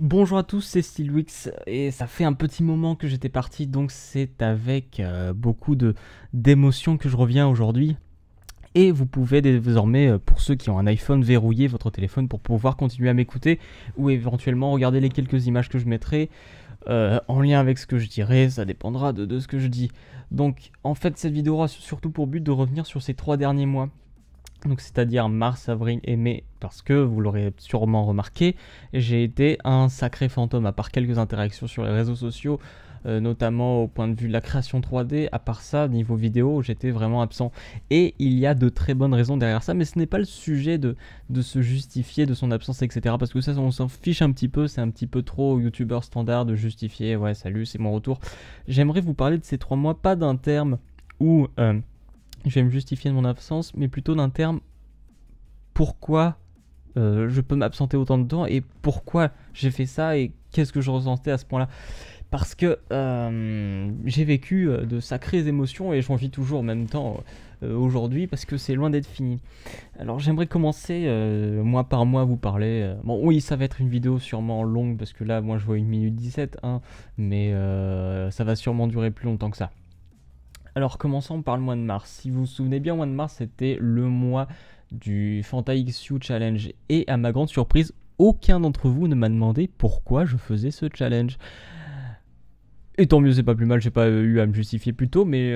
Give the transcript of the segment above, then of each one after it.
Bonjour à tous, c'est Steelwix et ça fait un petit moment que j'étais parti, donc c'est avec beaucoup d'émotions que je reviens aujourd'hui. Et vous pouvez désormais, pour ceux qui ont un iPhone, verrouiller votre téléphone pour pouvoir continuer à m'écouter ou éventuellement regarder les quelques images que je mettrai en lien avec ce que je dirai, ça dépendra de ce que je dis. Donc en fait cette vidéo aura surtout pour but de revenir sur ces 3 derniers mois. Donc c'est-à-dire mars, avril et mai, parce que vous l'aurez sûrement remarqué, j'ai été un sacré fantôme, à part quelques interactions sur les réseaux sociaux, notamment au point de vue de la création 3D, à part ça, niveau vidéo, j'étais vraiment absent. Et il y a de très bonnes raisons derrière ça, mais ce n'est pas le sujet de se justifier de son absence, etc. Parce que ça, on s'en fiche un petit peu, c'est un petit peu trop youtubeur standard de justifier, ouais salut, c'est mon retour. J'aimerais vous parler de ces 3 mois, pas d'un terme où... je vais me justifier de mon absence, mais plutôt d'un terme pourquoi je peux m'absenter autant de temps et pourquoi j'ai fait ça et qu'est-ce que je ressentais à ce point-là. Parce que j'ai vécu de sacrées émotions et j'en vis toujours en même temps aujourd'hui parce que c'est loin d'être fini. Alors j'aimerais commencer mois par mois à vous parler. Bon oui, ça va être une vidéo sûrement longue parce que là moi je vois 1 minute 17, hein, mais ça va sûrement durer plus longtemps que ça. Alors commençons par le mois de mars. Si vous vous souvenez bien, le mois de mars c'était le mois du FantaXU Challenge. Et à ma grande surprise, aucun d'entre vous ne m'a demandé pourquoi je faisais ce challenge. Et tant mieux, c'est pas plus mal, j'ai pas eu à me justifier plus tôt, mais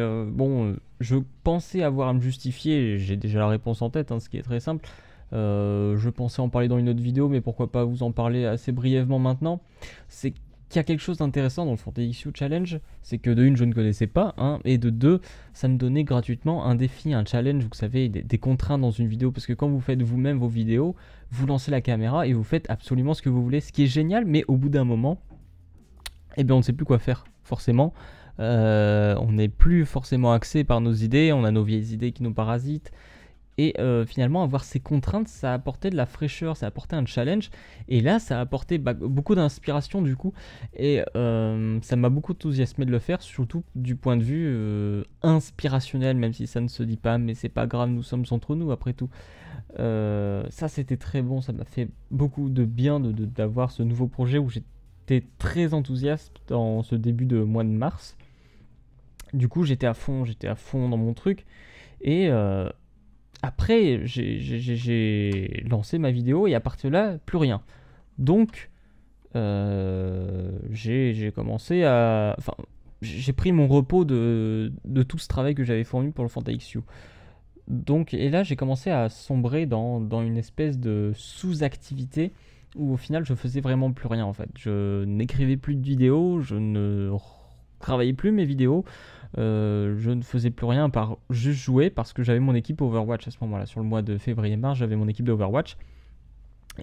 je pensais avoir à me justifier, j'ai déjà la réponse en tête, hein, ce qui est très simple. Je pensais en parler dans une autre vidéo, mais pourquoi pas vous en parler assez brièvement maintenant. C'est qu'il y a quelque chose d'intéressant dans le FantaXU Challenge, c'est que de une, je ne connaissais pas, hein, et de deux, ça me donnait gratuitement un défi, un challenge, vous savez, des contraintes dans une vidéo, parce que quand vous faites vous-même vos vidéos, vous lancez la caméra et vous faites absolument ce que vous voulez, ce qui est génial, mais au bout d'un moment, eh bien on ne sait plus quoi faire, forcément. On n'est plus forcément axé par nos idées, on a nos vieilles idées qui nous parasitent. Et finalement, avoir ces contraintes, ça a apporté de la fraîcheur, ça a apporté un challenge. Et là, ça a apporté beaucoup d'inspiration du coup. Et ça m'a beaucoup enthousiasmé de le faire, surtout du point de vue inspirationnel, même si ça ne se dit pas. Mais c'est pas grave, nous sommes entre nous après tout. Ça, c'était très bon, ça m'a fait beaucoup de bien d'avoir ce nouveau projet où j'étais très enthousiaste dans ce début de mois de mars. Du coup, j'étais à fond dans mon truc. Et après, j'ai lancé ma vidéo et à partir de là, plus rien. Donc, j'ai commencé à... Enfin, j'ai pris mon repos de tout ce travail que j'avais fourni pour le FantaXU. Donc, et là, j'ai commencé à sombrer dans une espèce de sous-activité où au final, je faisais vraiment plus rien en fait. Je n'écrivais plus de vidéos, je ne travaillais plus mes vidéos. Je ne faisais plus rien à part juste jouer parce que j'avais mon équipe Overwatch à ce moment-là. Sur le mois de février-mars, j'avais mon équipe d'Overwatch.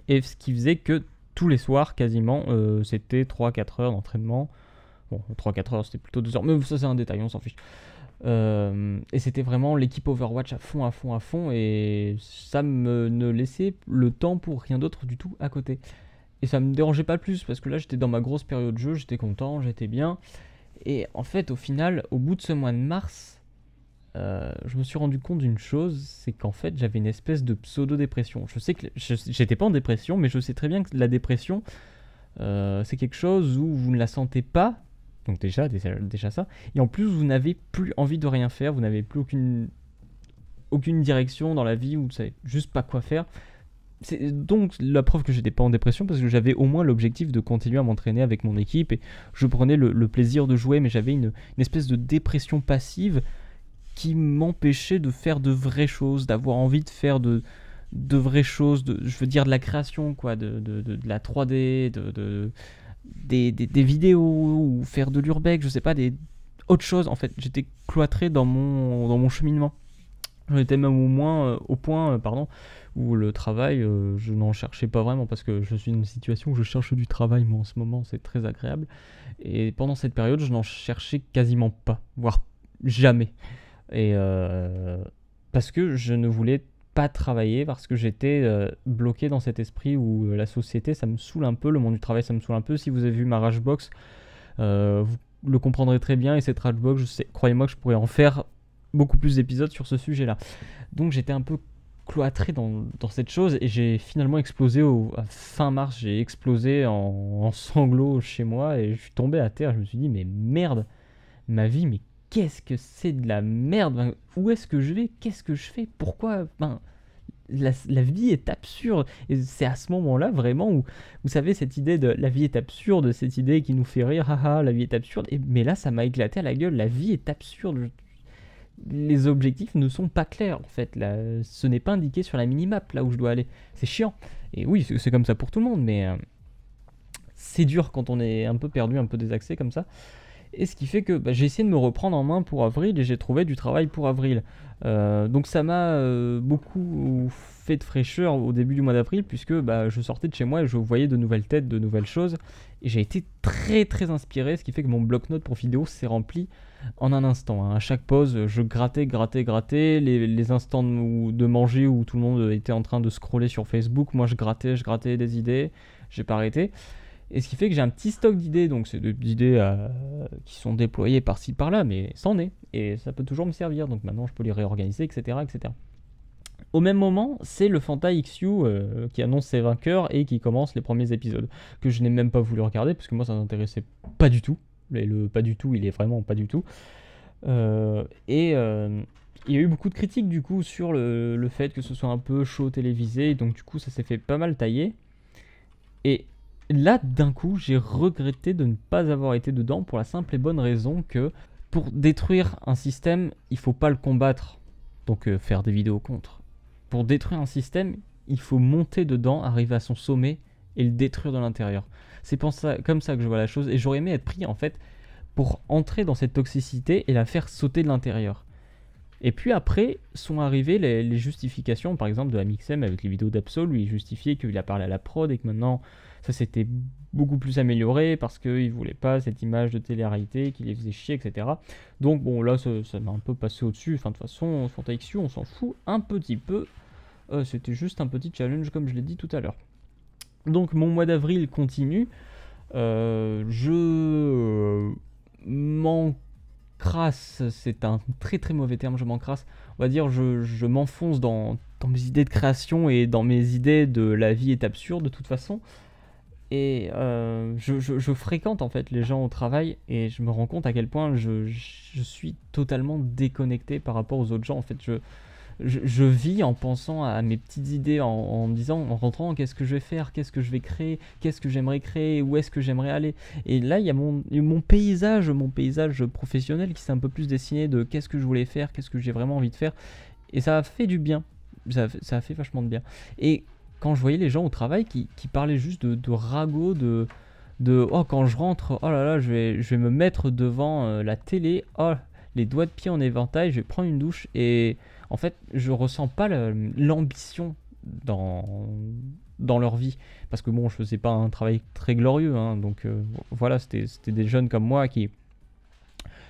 Et ce qui faisait que tous les soirs, quasiment, c'était 3-4 heures d'entraînement. Bon, 3-4 heures, c'était plutôt 2 heures. Mais ça, c'est un détail, on s'en fiche. Et c'était vraiment l'équipe Overwatch à fond, à fond, à fond. Et ça me ne laissait le temps pour rien d'autre du tout à côté. Et ça me dérangeait pas plus parce que là, j'étais dans ma grosse période de jeu, j'étais content, j'étais bien. Et en fait, au final, au bout de ce mois de mars, je me suis rendu compte d'une chose, c'est qu'en fait, j'avais une espèce de pseudo-dépression. Je sais que j'étais pas en dépression, mais je sais très bien que la dépression, c'est quelque chose où vous ne la sentez pas, donc déjà ça, et en plus, vous n'avez plus envie de rien faire, vous n'avez plus aucune direction dans la vie, vous ne savez juste pas quoi faire. C'est donc la preuve que j'étais pas en dépression parce que j'avais au moins l'objectif de continuer à m'entraîner avec mon équipe et je prenais le plaisir de jouer, mais j'avais une espèce de dépression passive qui m'empêchait de faire de vraies choses, d'avoir envie de faire de vraies choses, je veux dire de la création, quoi, de la 3D, des vidéos ou faire de l'urbex, je sais pas, autre chose. En fait, j'étais cloîtré dans mon cheminement. J'en étais même au point où le travail, je n'en cherchais pas vraiment parce que je suis dans une situation où je cherche du travail, moi en ce moment, c'est très agréable. Et pendant cette période, je n'en cherchais quasiment pas, voire jamais. Et parce que je ne voulais pas travailler, parce que j'étais bloqué dans cet esprit où la société, ça me saoule un peu, le monde du travail, ça me saoule un peu. Si vous avez vu ma Ragebox, vous le comprendrez très bien. Et cette Ragebox, croyez-moi que je pourrais en faire beaucoup plus d'épisodes sur ce sujet-là. Donc j'étais un peu cloîtré dans cette chose et j'ai finalement explosé à fin mars, j'ai explosé en sanglots chez moi et je suis tombé à terre. Je me suis dit, mais merde, ma vie, mais qu'est-ce que c'est de la merde? Enfin, où est-ce que je vais? Qu'est-ce que je fais? Pourquoi? Enfin, la vie est absurde. Et c'est à ce moment-là vraiment où, vous savez, cette idée de la vie est absurde, cette idée qui nous fait rire, haha, la vie est absurde. Mais là, ça m'a éclaté à la gueule. La vie est absurde. Les objectifs ne sont pas clairs en fait. Là, ce n'est pas indiqué sur la minimap là où je dois aller. C'est chiant. Et oui, c'est comme ça pour tout le monde, mais c'est dur quand on est un peu perdu, un peu désaxé comme ça. Et ce qui fait que j'ai essayé de me reprendre en main pour avril et j'ai trouvé du travail pour avril. Donc ça m'a beaucoup fait de fraîcheur au début du mois d'avril puisque je sortais de chez moi et je voyais de nouvelles têtes, de nouvelles choses. Et j'ai été très très inspiré, ce qui fait que mon bloc-notes pour vidéo s'est rempli en un instant. Hein. À chaque pause, je grattais les instants de manger où tout le monde était en train de scroller sur Facebook. Moi je grattais des idées, j'ai pas arrêté. Et ce qui fait que j'ai un petit stock d'idées, donc c'est des idées qui sont déployées par-ci par-là, mais c'en est, et ça peut toujours me servir, donc maintenant je peux les réorganiser, etc. etc. Au même moment, c'est le Fanta XU qui annonce ses vainqueurs et qui commence les premiers épisodes, que je n'ai même pas voulu regarder, parce que moi ça m'intéressait pas du tout, et le pas du tout, il est vraiment pas du tout. Il y a eu beaucoup de critiques du coup sur le fait que ce soit un peu show télévisé, donc du coup ça s'est fait pas mal tailler, et là, d'un coup, j'ai regretté de ne pas avoir été dedans pour la simple et bonne raison que pour détruire un système, il faut pas le combattre, donc faire des vidéos contre. Pour détruire un système, il faut monter dedans, arriver à son sommet et le détruire de l'intérieur. C'est comme ça que je vois la chose et j'aurais aimé être pris en fait pour entrer dans cette toxicité et la faire sauter de l'intérieur. Et puis après sont arrivées les justifications, par exemple de Amixem avec les vidéos d'Absol, où il justifiait qu'il a parlé à la prod et que maintenant ça s'était beaucoup plus amélioré parce qu'il voulait pas cette image de télé-réalité qui les faisait chier, etc. Donc bon, là ça m'a un peu passé au-dessus. Enfin, de toute façon, Fanta XU, on s'en fout un petit peu. C'était juste un petit challenge comme je l'ai dit tout à l'heure. Donc mon mois d'avril continue. Je m'encrasse, c'est un très très mauvais terme, je m'encrasse. On va dire je m'enfonce dans mes idées de création et dans mes idées de la vie est absurde de toute façon. Et je fréquente en fait les gens au travail et je me rends compte à quel point je suis totalement déconnecté par rapport aux autres gens. En fait, je vis en pensant à mes petites idées, en me disant, en rentrant, qu'est-ce que je vais faire, qu'est-ce que je vais créer, qu'est-ce que j'aimerais créer, où est-ce que j'aimerais aller. Et là, il y a mon paysage professionnel qui s'est un peu plus dessiné de qu'est-ce que je voulais faire, qu'est-ce que j'ai vraiment envie de faire. Et ça a fait du bien. Ça a fait vachement de bien. Et quand je voyais les gens au travail qui parlaient juste de ragots, de oh, quand je rentre, oh là là, je vais me mettre devant la télé, oh, les doigts de pied en éventail, je vais prendre une douche. Et en fait, je ressens pas l'ambition dans leur vie. Parce que bon, je faisais pas un travail très glorieux, hein, donc voilà, c'était des jeunes comme moi qui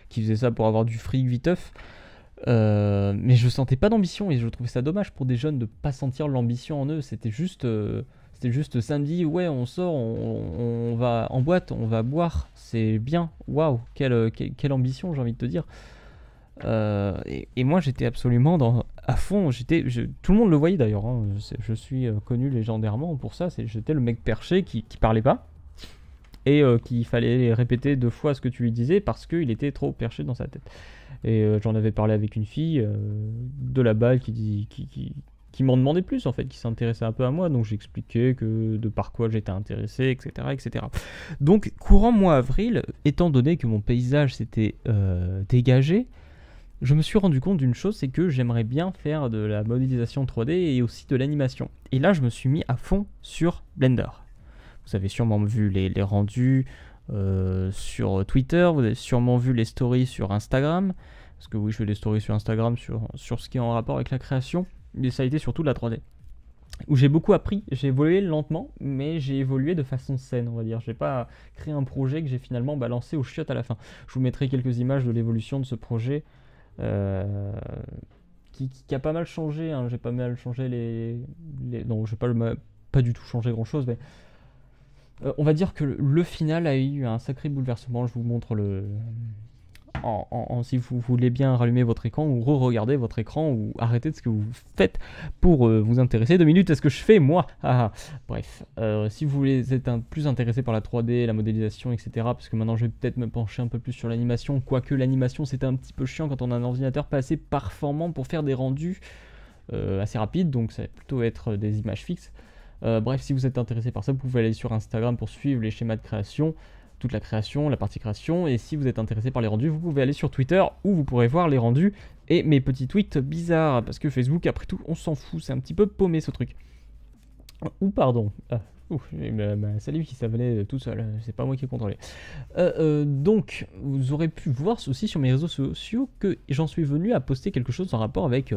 faisaient ça pour avoir du fric viteuf. Mais je sentais pas d'ambition et je trouvais ça dommage pour des jeunes de pas sentir l'ambition en eux. C'était juste samedi, ouais, on sort, on va en boîte, on va boire, c'est bien, waouh, quelle ambition, j'ai envie de te dire. Et moi j'étais absolument à fond, tout le monde le voyait d'ailleurs, hein, je suis connu légendairement pour ça, j'étais le mec perché qui parlait pas et qu'il fallait répéter 2 fois ce que tu lui disais parce qu'il était trop perché dans sa tête. Et j'en avais parlé avec une fille de la balle qui m'en demandait plus en fait, qui s'intéressait un peu à moi, donc j'expliquais de par quoi j'étais intéressé, etc., etc. Donc courant mois avril, étant donné que mon paysage s'était dégagé, je me suis rendu compte d'une chose, c'est que j'aimerais bien faire de la modélisation 3D et aussi de l'animation. Et là je me suis mis à fond sur Blender. Vous avez sûrement vu les rendus sur Twitter, vous avez sûrement vu les stories sur Instagram, parce que oui, je fais des stories sur Instagram sur ce qui est en rapport avec la création, mais ça a été surtout de la 3D, où j'ai beaucoup appris, j'ai évolué lentement, mais j'ai évolué de façon saine, on va dire. J'ai pas créé un projet que j'ai finalement balancé aux chiottes à la fin. Je vous mettrai quelques images de l'évolution de ce projet, qui a pas mal changé, hein. J'ai pas mal changé non, j'ai pas du tout changé grand chose, mais on va dire que le final a eu un sacré bouleversement. Je vous montre si vous voulez bien rallumer votre écran ou re-regarder votre écran ou arrêter de ce que vous faites pour vous intéresser 2 minutes à ce que je fais moi. Bref, si vous voulez être plus intéressé par la 3D, la modélisation, etc. parce que maintenant je vais peut-être me pencher un peu plus sur l'animation, quoique l'animation c'était un petit peu chiant quand on a un ordinateur pas assez performant pour faire des rendus assez rapides, donc ça va plutôt être des images fixes. Bref, si vous êtes intéressé par ça, vous pouvez aller sur Instagram pour suivre les schémas de création, toute la création, la partie création, et si vous êtes intéressé par les rendus, vous pouvez aller sur Twitter où vous pourrez voir les rendus et mes petits tweets bizarres, parce que Facebook, après tout, on s'en fout, c'est un petit peu paumé ce truc. Ou pardon, c'est lui qui s'avalait tout seul, c'est pas moi qui ai contrôlé. Donc, vous aurez pu voir aussi sur mes réseaux sociaux que j'en suis venu à poster quelque chose en rapport avec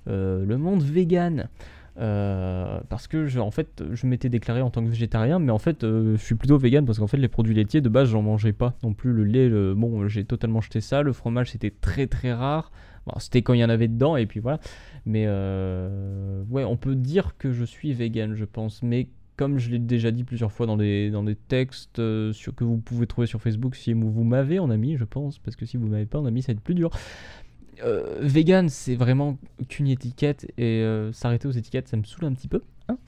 le monde vegan. Parce que en fait je m'étais déclaré en tant que végétarien, mais en fait je suis plutôt vegan parce qu'en fait les produits laitiers de base j'en mangeais pas non plus. Le lait, bon, j'ai totalement jeté ça. Le fromage c'était très très rare, bon, c'était quand il y en avait dedans et puis voilà. Mais ouais, on peut dire que je suis vegan, je pense, mais comme je l'ai déjà dit plusieurs fois dans des textes que vous pouvez trouver sur Facebook si vous m'avez en ami, je pense, parce que si vous m'avez pas en ami ça va être plus dur. Vegan, c'est vraiment qu'une étiquette et s'arrêter aux étiquettes, ça me saoule un petit peu, hein,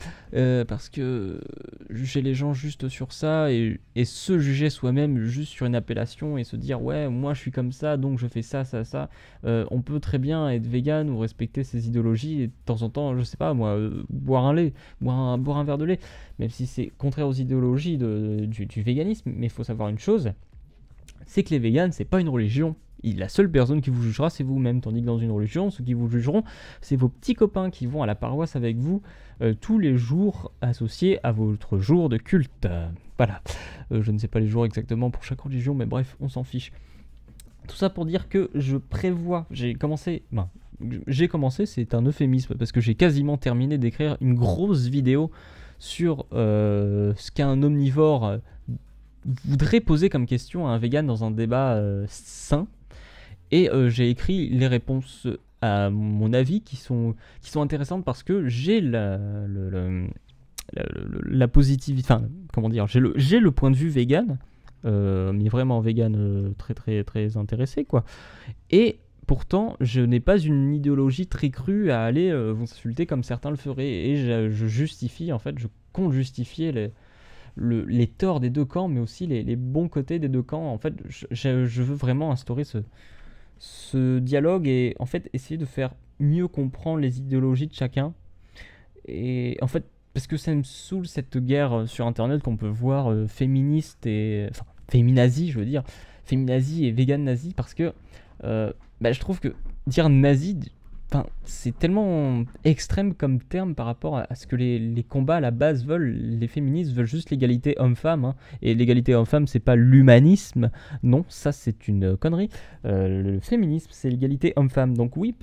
parce que juger les gens juste sur ça et se juger soi-même juste sur une appellation et se dire ouais, moi je suis comme ça donc je fais ça. On peut très bien être vegan ou respecter ses idéologies et de temps en temps, je sais pas moi, boire un verre de lait, même si c'est contraire aux idéologies du véganisme. Mais il faut savoir une chose, c'est que les véganes, c'est pas une religion. La seule personne qui vous jugera, c'est vous-même. Tandis que dans une religion, ceux qui vous jugeront, c'est vos petits copains qui vont à la paroisse avec vous tous les jours associés à votre jour de culte. Voilà. Je ne sais pas les jours exactement pour chaque religion, mais bref, on s'en fiche. Tout ça pour dire que je prévois, j'ai commencé, c'est un euphémisme, parce que j'ai quasiment terminé d'écrire une grosse vidéo sur ce qu'un omnivore voudrait poser comme question à un vegan dans un débat sain. Et j'ai écrit les réponses à mon avis qui sont intéressantes parce que j'ai la positivité, enfin comment dire, j'ai le point de vue vegan, mais vraiment vegan très très très intéressé quoi. Et pourtant je n'ai pas une idéologie très crue à aller vous insulter comme certains le feraient, et je justifie, en fait je compte justifier les torts des deux camps, mais aussi les bons côtés des deux camps. En fait je veux vraiment instaurer ce dialogue et en fait essayer de faire mieux comprendre les idéologies de chacun. Et en fait, parce que ça me saoule cette guerre sur internet qu'on peut voir féministe et enfin féminazie, je veux dire féminazie et vegan nazi, parce que je trouve que dire nazi, enfin, c'est tellement extrême comme terme par rapport à ce que les combats à la base veulent. Les féministes veulent juste l'égalité homme-femme, hein. Et l'égalité homme-femme, c'est pas l'humanisme. Non, ça c'est une connerie. Le féminisme, c'est l'égalité homme-femme. Donc oui,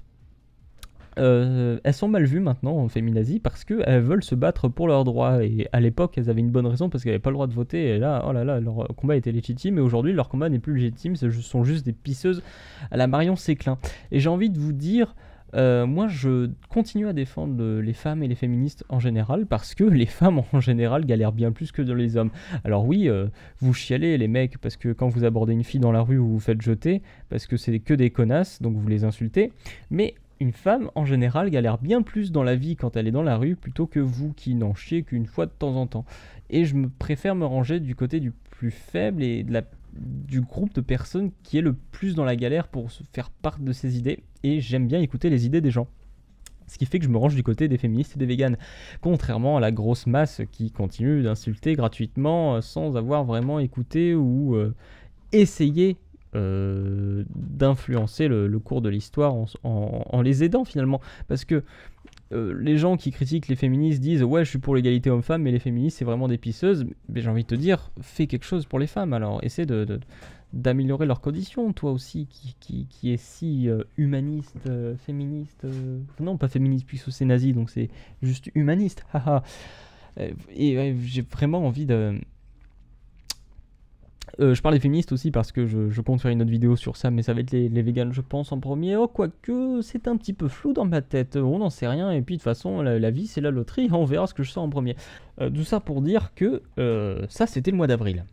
elles sont mal vues maintenant en féminazie parce qu'elles veulent se battre pour leurs droits. Et à l'époque, elles avaient une bonne raison parce qu'elles n'avaient pas le droit de voter. Et là, oh là là, leur combat était légitime. Et aujourd'hui, leur combat n'est plus légitime. Ce sont juste des pisseuses à la Marion Séclin. Et j'ai envie de vous dire... moi je continue à défendre les femmes et les féministes en général, parce que les femmes en général galèrent bien plus que les hommes. Alors oui, vous chialez les mecs parce que quand vous abordez une fille dans la rue, vous vous faites jeter parce que c'est que des connasses, donc vous les insultez, mais une femme en général galère bien plus dans la vie quand elle est dans la rue plutôt que vous qui n'en chiez qu'une fois de temps en temps. Et je préfère me ranger du côté du plus faible et du groupe de personnes qui est le plus dans la galère pour se faire part de ses idées, et j'aime bien écouter les idées des gens. Ce qui fait que je me range du côté des féministes et des véganes, contrairement à la grosse masse qui continue d'insulter gratuitement sans avoir vraiment écouté ou essayé d'influencer le cours de l'histoire en les aidant finalement. Parce que les gens qui critiquent les féministes disent ouais, je suis pour l'égalité homme-femme, mais les féministes c'est vraiment des pisseuses. Mais j'ai envie de te dire, fais quelque chose pour les femmes alors, essaie d'améliorer leurs conditions, toi aussi qui est si humaniste, féministe, non pas féministe puisque c'est nazi, donc c'est juste humaniste, haha. Et j'ai vraiment envie de... je parle des féministes aussi parce que je compte faire une autre vidéo sur ça, mais ça va être les véganes je pense en premier. Oh, quoique c'est un petit peu flou dans ma tête, on n'en sait rien, et puis de toute façon la vie c'est la loterie, on verra ce que je sors en premier. Tout ça pour dire que ça c'était le mois d'avril.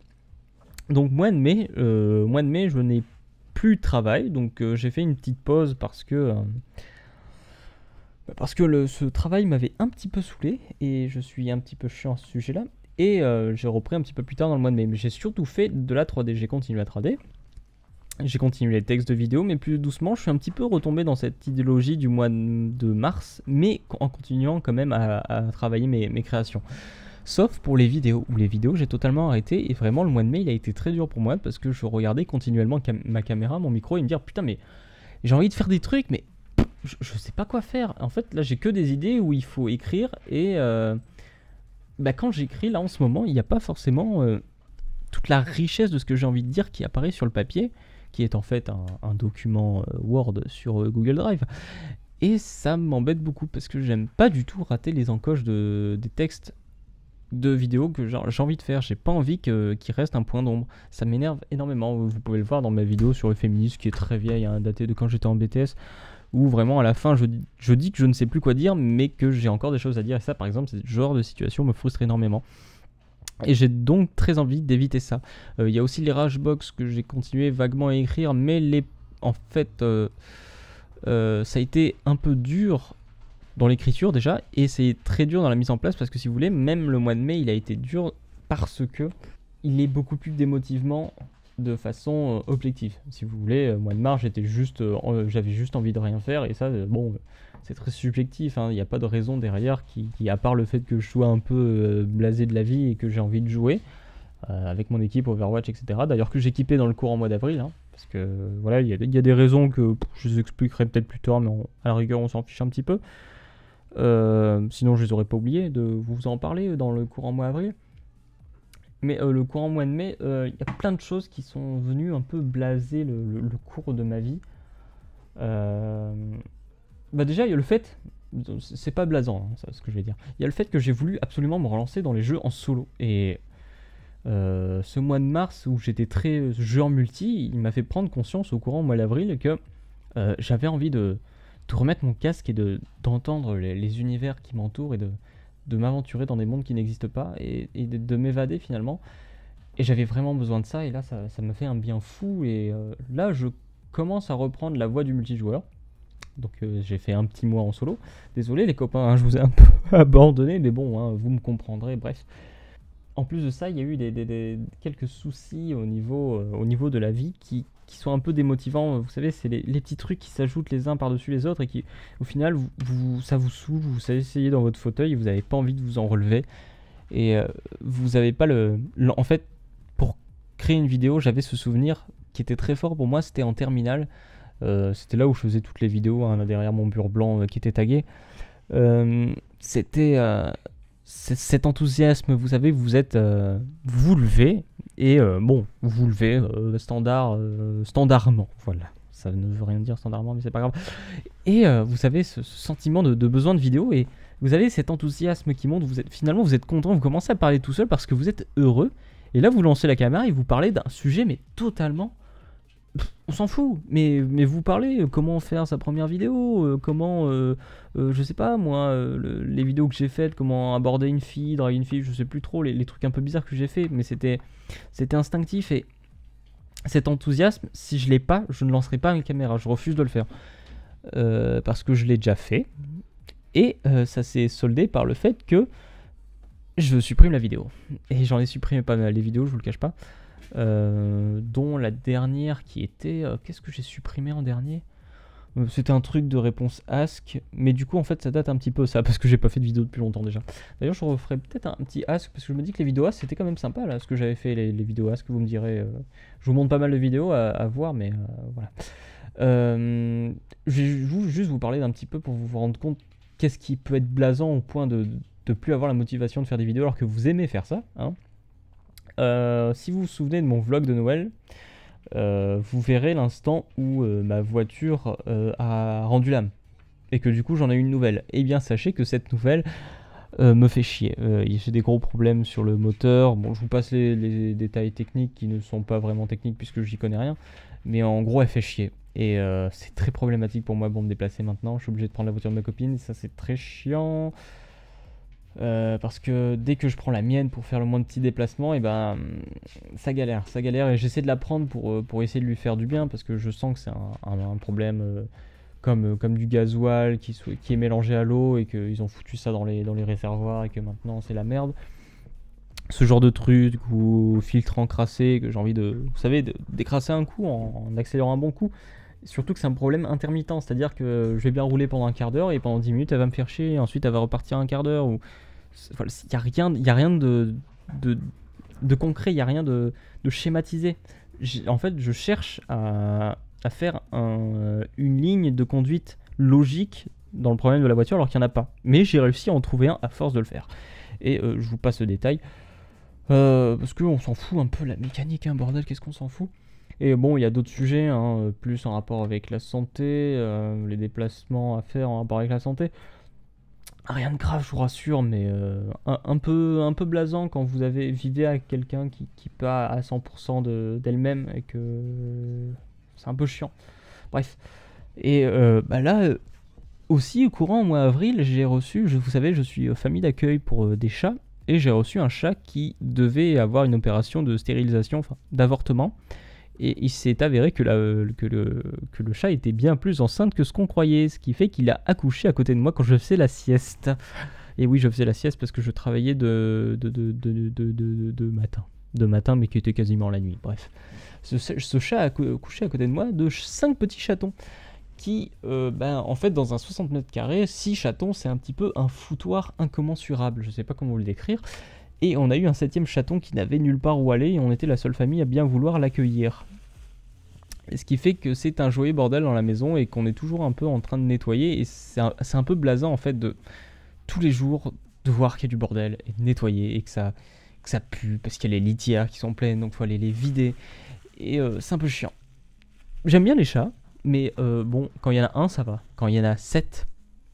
Donc mois de mai, je n'ai plus de travail, donc j'ai fait une petite pause parce que ce travail m'avait un petit peu saoulé et je suis un petit peu chiant à ce sujet-là. Et j'ai repris un petit peu plus tard dans le mois de mai. Mais j'ai surtout fait de la 3D. J'ai continué la 3D. J'ai continué les textes de vidéo, mais plus doucement. Je suis un petit peu retombé dans cette idéologie du mois de mars, mais en continuant quand même à travailler mes créations. Sauf pour les vidéos, où les vidéos j'ai totalement arrêté. Et vraiment le mois de mai il a été très dur pour moi parce que je regardais continuellement ma caméra, mon micro et me dire putain mais j'ai envie de faire des trucs mais je sais pas quoi faire. En fait là j'ai que des idées où il faut écrire et quand j'écris là en ce moment il n'y a pas forcément toute la richesse de ce que j'ai envie de dire qui apparaît sur le papier, qui est en fait un document Word sur Google Drive. Et ça m'embête beaucoup parce que j'aime pas du tout rater les encoches des textes de vidéos que j'ai envie de faire. J'ai pas envie qu'il reste un point d'ombre. Ça m'énerve énormément. Vous pouvez le voir dans ma vidéo sur le féminisme qui est très vieille, datée de quand j'étais en BTS, où vraiment à la fin je dis que je ne sais plus quoi dire mais que j'ai encore des choses à dire. Et ça par exemple, ce genre de situation me frustre énormément. Et j'ai donc très envie d'éviter ça. Il y a aussi les Ragebox que j'ai continué vaguement à écrire, mais en fait ça a été un peu dur dans l'écriture déjà, et c'est très dur dans la mise en place parce que si vous voulez, même le mois de mai il a été dur parce que il est beaucoup plus démotivant de façon objective. Si vous voulez, mois de mars j'avais juste envie de rien faire, et ça c'est très subjectif, il n'y a pas de raison derrière qui à part le fait que je sois un peu blasé de la vie et que j'ai envie de jouer avec mon équipe Overwatch, etc. D'ailleurs que j'équipais dans le cours en mois d'avril, parce que voilà, il y a des raisons que je vous expliquerai peut-être plus tard, mais à la rigueur on s'en fiche un petit peu. Sinon je les aurais pas oubliés de vous en parler dans le courant mois d'avril. Mais le courant mois de mai, il y a plein de choses qui sont venues un peu blaser le cours de ma vie. Déjà il y a le fait, c'est pas blasant ça, ce que je vais dire, il y a le fait que j'ai voulu absolument me relancer dans les jeux en solo. Et ce mois de mars où j'étais très jeu en multi, il m'a fait prendre conscience au courant mois d'avril que j'avais envie de remettre mon casque et d'entendre les univers qui m'entourent et de m'aventurer dans des mondes qui n'existent pas et de m'évader finalement. Et j'avais vraiment besoin de ça, et là ça m'a fait un bien fou. Et là je commence à reprendre la voie du multijoueur. Donc j'ai fait un petit mois en solo. Désolé les copains, je vous ai un peu abandonné, mais bon, vous me comprendrez, bref. En plus de ça, il y a eu quelques soucis au niveau de la vie qui sont un peu démotivants. Vous savez, c'est les petits trucs qui s'ajoutent les uns par-dessus les autres et qui, au final, ça vous saoule, vous essayez dans votre fauteuil et vous n'avez pas envie de vous en relever. Et vous n'avez pas en fait, pour créer une vidéo, j'avais ce souvenir qui était très fort pour moi, c'était en terminale. C'était là où je faisais toutes les vidéos, derrière mon mur blanc qui était tagué. C'était... cet enthousiasme, vous savez, vous levez, et vous levez standardement, voilà, ça ne veut rien dire standardement, mais c'est pas grave, et vous avez ce sentiment de besoin de vidéo, et vous avez cet enthousiasme qui monte, finalement vous êtes content, vous commencez à parler tout seul parce que vous êtes heureux, et là vous lancez la caméra et vous parlez d'un sujet mais totalement... on s'en fout, mais vous parlez comment faire sa première vidéo, comment, je sais pas moi, les vidéos que j'ai faites, comment aborder une fille, draguer une fille, je sais plus trop, les trucs un peu bizarres que j'ai fait, mais c'était instinctif. Et cet enthousiasme, si je l'ai pas, je ne lancerai pas une caméra, je refuse de le faire, parce que je l'ai déjà fait, et ça s'est soldé par le fait que je supprime la vidéo, et j'en ai supprimé pas mal les vidéos, je vous le cache pas. Dont la dernière qui était... qu'est-ce que j'ai supprimé en dernier ? C'était un truc de réponse Ask, mais du coup en fait ça date un petit peu ça, parce que j'ai pas fait de vidéo depuis longtemps déjà. D'ailleurs je referai peut-être un petit Ask, parce que je me dis que les vidéos Ask c'était quand même sympa là, ce que j'avais fait les vidéos Ask, vous me direz... je vous montre pas mal de vidéos à voir, mais voilà. Je vais juste vous parler d'un petit peu pour vous rendre compte qu'est-ce qui peut être blasant au point de plus avoir la motivation de faire des vidéos alors que vous aimez faire ça, si vous vous souvenez de mon vlog de Noël, vous verrez l'instant où ma voiture a rendu l'âme et que du coup j'en ai une nouvelle. Et bien sachez que cette nouvelle me fait chier. J'ai des gros problèmes sur le moteur. Bon, je vous passe les détails techniques qui ne sont pas vraiment techniques puisque j'y connais rien, mais en gros elle fait chier. Et c'est très problématique pour moi pour me déplacer maintenant. Je suis obligé de prendre la voiture de ma copine et ça c'est très chiant. Parce que dès que je prends la mienne pour faire le moins de petits déplacements, et ben ça galère et j'essaie de la prendre pour essayer de lui faire du bien parce que je sens que c'est un problème comme du gasoil qui est mélangé à l'eau et qu'ils ont foutu ça dans les réservoirs et que maintenant c'est la merde. Ce genre de truc ou filtre encrassé que j'ai envie vous savez, de décrasser un coup en accélérant un bon coup. Surtout que c'est un problème intermittent, c'est-à-dire que je vais bien rouler pendant un quart d'heure et pendant 10 minutes elle va me faire chier, et ensuite elle va repartir un quart d'heure. Voilà, il y a rien de concret, il n'y a rien de schématisé. En fait, je cherche à faire une ligne de conduite logique dans le problème de la voiture alors qu'il n'y en a pas. Mais j'ai réussi à en trouver un à force de le faire. Et je vous passe le détail. Parce qu'on s'en fout un peu, la mécanique, hein, bordel, qu'est-ce qu'on s'en fout. Et bon, il y a d'autres sujets, hein, plus en rapport avec la santé, les déplacements à faire en rapport avec la santé. Rien de grave, je vous rassure, mais un peu blasant quand vous vivez avec quelqu'un qui pas à 100% d'elle-même et que c'est un peu chiant. Bref. Et là, aussi, au courant, au mois d'avril, j'ai reçu, vous savez, je suis famille d'accueil pour des chats, et j'ai reçu un chat qui devait avoir une opération de stérilisation, enfin d'avortement. Et il s'est avéré que le chat était bien plus enceinte que ce qu'on croyait, ce qui fait qu'il a accouché à côté de moi quand je faisais la sieste. Et oui, je faisais la sieste parce que je travaillais de matin, mais qui était quasiment la nuit. Bref, ce chat a accouché à côté de moi de 5 petits chatons. Qui, en fait, dans un 60 mètres carrés, 6 chatons, c'est un petit peu un foutoir incommensurable. Je sais pas comment vous le décrire. Et on a eu un 7e chaton qui n'avait nulle part où aller, et on était la seule famille à bien vouloir l'accueillir. Et ce qui fait que c'est un joyeux bordel dans la maison et qu'on est toujours un peu en train de nettoyer. Et c'est un peu blasant en fait de tous les jours de voir qu'il y a du bordel et de nettoyer et que ça pue parce qu'il y a les litières qui sont pleines, donc il faut aller les vider. Et c'est un peu chiant. J'aime bien les chats, mais bon, quand il y en a un, ça va. Quand il y en a 7,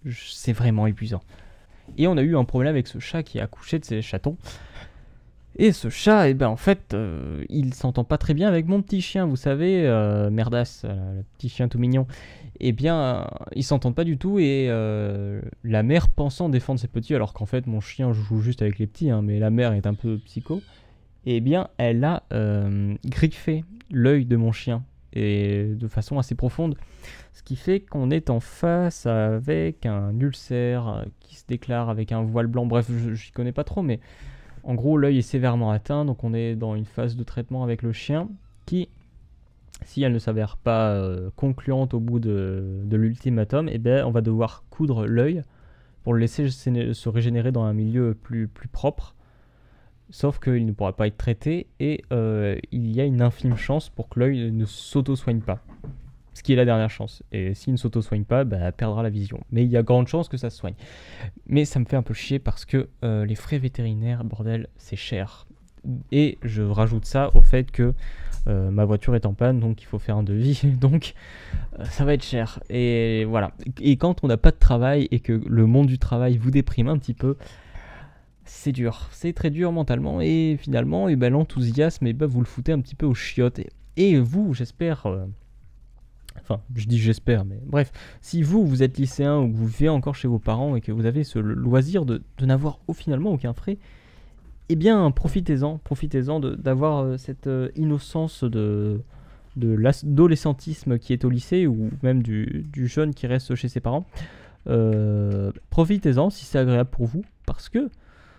c'est vraiment épuisant. Et on a eu un problème avec ce chat qui a accouché de ses chatons. Et ce chat, en fait, il s'entend pas très bien avec mon petit chien, vous savez, Merdas, le petit chien tout mignon. Ils s'entendent pas du tout, et la mère pensant défendre ses petits, alors qu'en fait mon chien joue juste avec les petits, hein, mais la mère est un peu psycho, elle a griffé l'œil de mon chien, et de façon assez profonde. Ce qui fait qu'on est en face avec un ulcère qui se déclare avec un voile blanc. Bref, j'y connais pas trop, mais en gros, l'œil est sévèrement atteint. Donc on est dans une phase de traitement avec le chien qui, si elle ne s'avère pas concluante au bout de l'ultimatum, on va devoir coudre l'œil pour le laisser se régénérer dans un milieu plus propre. Sauf qu'il ne pourra pas être traité, et il y a une infime chance pour que l'œil ne s'auto-soigne pas. Ce qui est la dernière chance. Et s'il ne s'auto-soigne pas, elle perdra la vision. Mais il y a grande chance que ça se soigne. Mais ça me fait un peu chier parce que les frais vétérinaires, bordel, c'est cher. Et je rajoute ça au fait que ma voiture est en panne, donc il faut faire un devis. Donc ça va être cher. Et voilà. Et quand on n'a pas de travail et que le monde du travail vous déprime un petit peu, c'est dur. C'est très dur mentalement. Et finalement, l'enthousiasme, vous le foutez un petit peu aux chiottes. Et vous, j'espère... Enfin, je dis j'espère, mais bref, si vous êtes lycéen ou que vous vivez encore chez vos parents et que vous avez ce loisir de n'avoir finalement aucun frais, profitez-en d'avoir cette innocence de l'adolescentisme qui est au lycée, ou même du jeune qui reste chez ses parents. Profitez-en si c'est agréable pour vous, parce que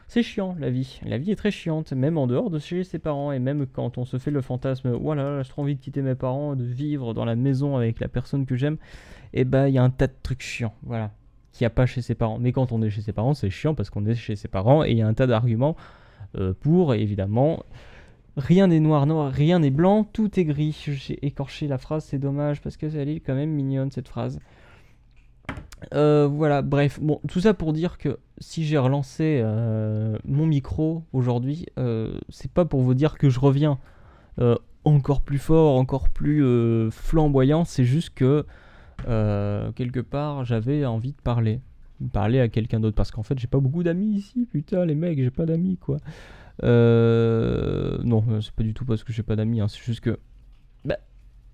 c'est chiant, la vie. La vie est très chiante, même en dehors de chez ses parents, et même quand on se fait le fantasme, voilà, j'ai trop envie de quitter mes parents, de vivre dans la maison avec la personne que j'aime, il y a un tas de trucs chiants, voilà, qu'il n'y a pas chez ses parents. Mais quand on est chez ses parents, c'est chiant parce qu'on est chez ses parents, et il y a un tas d'arguments pour, évidemment, rien n'est noir, rien n'est blanc, tout est gris. J'ai écorché la phrase, c'est dommage, parce que elle est quand même mignonne, cette phrase. Voilà, bref, bon, tout ça pour dire que si j'ai relancé mon micro aujourd'hui, c'est pas pour vous dire que je reviens encore plus fort, encore plus flamboyant, c'est juste que quelque part j'avais envie de parler à quelqu'un d'autre, parce qu'en fait j'ai pas beaucoup d'amis ici, putain les mecs, j'ai pas d'amis quoi. Non, c'est pas du tout parce que j'ai pas d'amis, hein, c'est juste que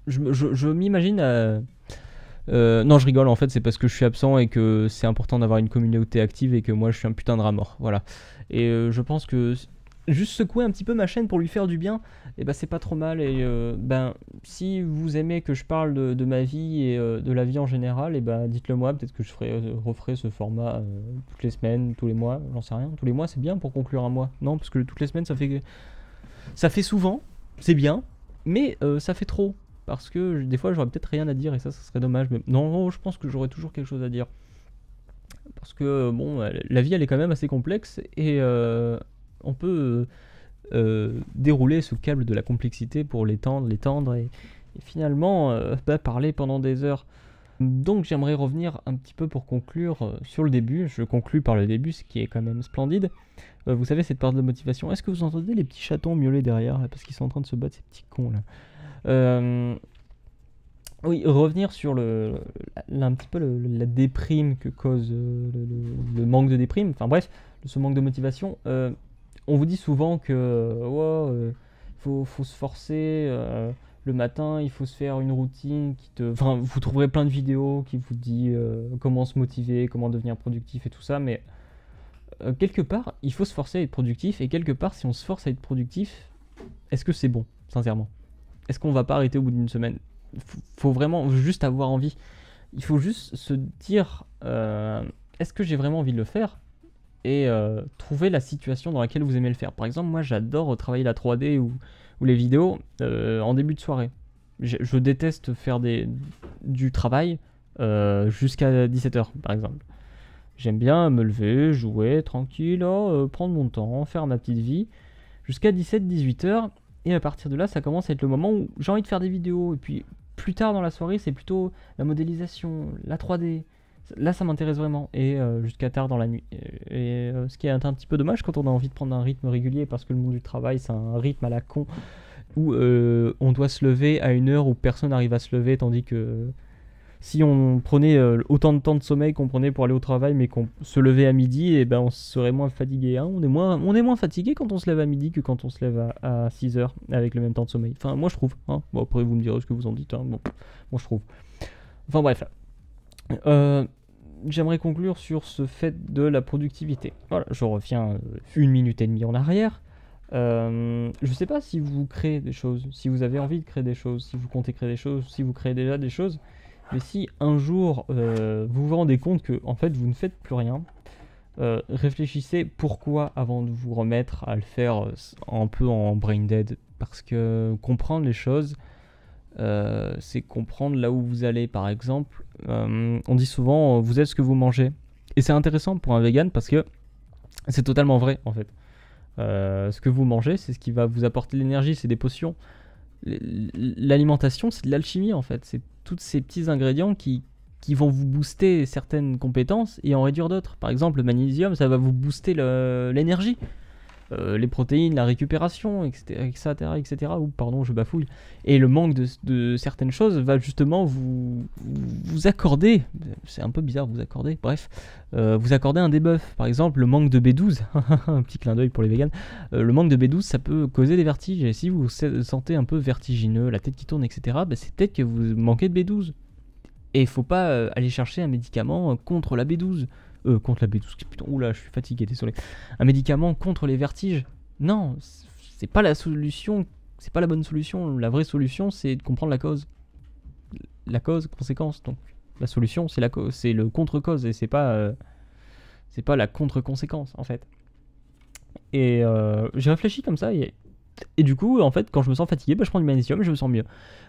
je m'imagine Non, je rigole, en fait, c'est parce que je suis absent et que c'est important d'avoir une communauté active et que moi, je suis un putain de rat mort. Voilà. Et je pense que juste secouer un petit peu ma chaîne pour lui faire du bien, et ben c'est pas trop mal. Et ben, si vous aimez que je parle de ma vie et de la vie en général, et ben dites-le moi. Peut-être que je referai ce format toutes les semaines, tous les mois, j'en sais rien. Tous les mois, c'est bien pour conclure un mois. Non, parce que toutes les semaines, ça fait souvent, c'est bien, mais ça fait trop. Parce que des fois, j'aurais peut-être rien à dire et ça serait dommage. Mais non, je pense que j'aurais toujours quelque chose à dire. Parce que, bon, la vie, elle est quand même assez complexe et on peut dérouler ce câble de la complexité pour l'étendre et finalement parler pendant des heures. Donc j'aimerais revenir un petit peu pour conclure sur le début. Je conclus par le début, ce qui est quand même splendide. Vous savez, cette part de motivation. Est-ce que vous entendez les petits chatons miauler derrière là, parce qu'ils sont en train de se battre, ces petits cons là. Oui, revenir sur un petit peu la déprime que cause le manque de déprime. Enfin bref, ce manque de motivation. On vous dit souvent que faut se forcer le matin, il faut se faire une routine enfin, vous trouverez plein de vidéos qui vous dit comment se motiver, comment devenir productif et tout ça, mais quelque part, il faut se forcer à être productif et quelque part, si on se force à être productif, est-ce que c'est bon, sincèrement? Est-ce qu'on va pas arrêter au bout d'une semaine? Faut vraiment juste avoir envie. Il faut juste se dire est-ce que j'ai vraiment envie de le faire? Et trouver la situation dans laquelle vous aimez le faire. Par exemple, moi j'adore travailler la 3D ou les vidéos en début de soirée. Je déteste faire du travail jusqu'à 17h par exemple. J'aime bien me lever, jouer tranquille, prendre mon temps, faire ma petite vie jusqu'à 17-18h. Et à partir de là, ça commence à être le moment où j'ai envie de faire des vidéos. Et puis plus tard dans la soirée, c'est plutôt la modélisation, la 3D. Là, ça m'intéresse vraiment. Et jusqu'à tard dans la nuit. Et ce qui est un petit peu dommage quand on a envie de prendre un rythme régulier, parce que le monde du travail, c'est un rythme à la con, où on doit se lever à une heure où personne n'arrive à se lever, tandis que si on prenait autant de temps de sommeil qu'on prenait pour aller au travail, mais qu'on se levait à midi, et ben on serait moins fatigué. Hein. On est moins fatigué quand on se lève à midi que quand on se lève à 6 heures avec le même temps de sommeil. Enfin, moi je trouve. Hein. Bon, après vous me direz ce que vous en dites. Hein. Bon, moi je trouve. Enfin bref. J'aimerais conclure sur ce fait de la productivité. Voilà, je reviens 1 minute et demie en arrière. Je sais pas si vous créez des choses, si vous avez envie de créer des choses, si vous comptez créer des choses, si vous créez déjà des choses. Mais si un jour vous vous rendez compte que en fait vous ne faites plus rien, réfléchissez pourquoi avant de vous remettre à le faire un peu en brain dead. Parce que comprendre les choses, c'est comprendre là où vous allez. Par exemple, on dit souvent vous êtes ce que vous mangez. Et c'est intéressant pour un vegan parce que c'est totalement vrai en fait. Ce que vous mangez, c'est ce qui va vous apporter l'énergie, c'est des potions. L'alimentation, c'est de l'alchimie en fait. C'est tous ces petits ingrédients qui vont vous booster certaines compétences et en réduire d'autres. Par exemple, le magnésium, ça va vous booster l'énergie. Les protéines, la récupération, etc. Ouh, pardon, je bafouille. Et le manque de certaines choses va justement vous accorder, c'est un peu bizarre vous accorder, bref, vous accorder un debuff. Par exemple, le manque de B12, un petit clin d'œil pour les vegans, le manque de B12, ça peut causer des vertiges. Et si vous vous sentez un peu vertigineux, la tête qui tourne, etc., bah, c'est peut-être que vous manquez de B12. Et il faut pas aller chercher un médicament contre la B12. Contre la B12, putain, oula, je suis fatigué, désolé. Un médicament contre les vertiges. Non, c'est pas la solution, c'est pas la bonne solution. La vraie solution, c'est de comprendre la cause. La cause, conséquence. Donc, la solution, c'est le contre-cause et c'est pas la contre-conséquence, en fait. Et j'ai réfléchi comme ça et du coup, en fait, quand je me sens fatigué, bah, je prends du magnésium et je me sens mieux.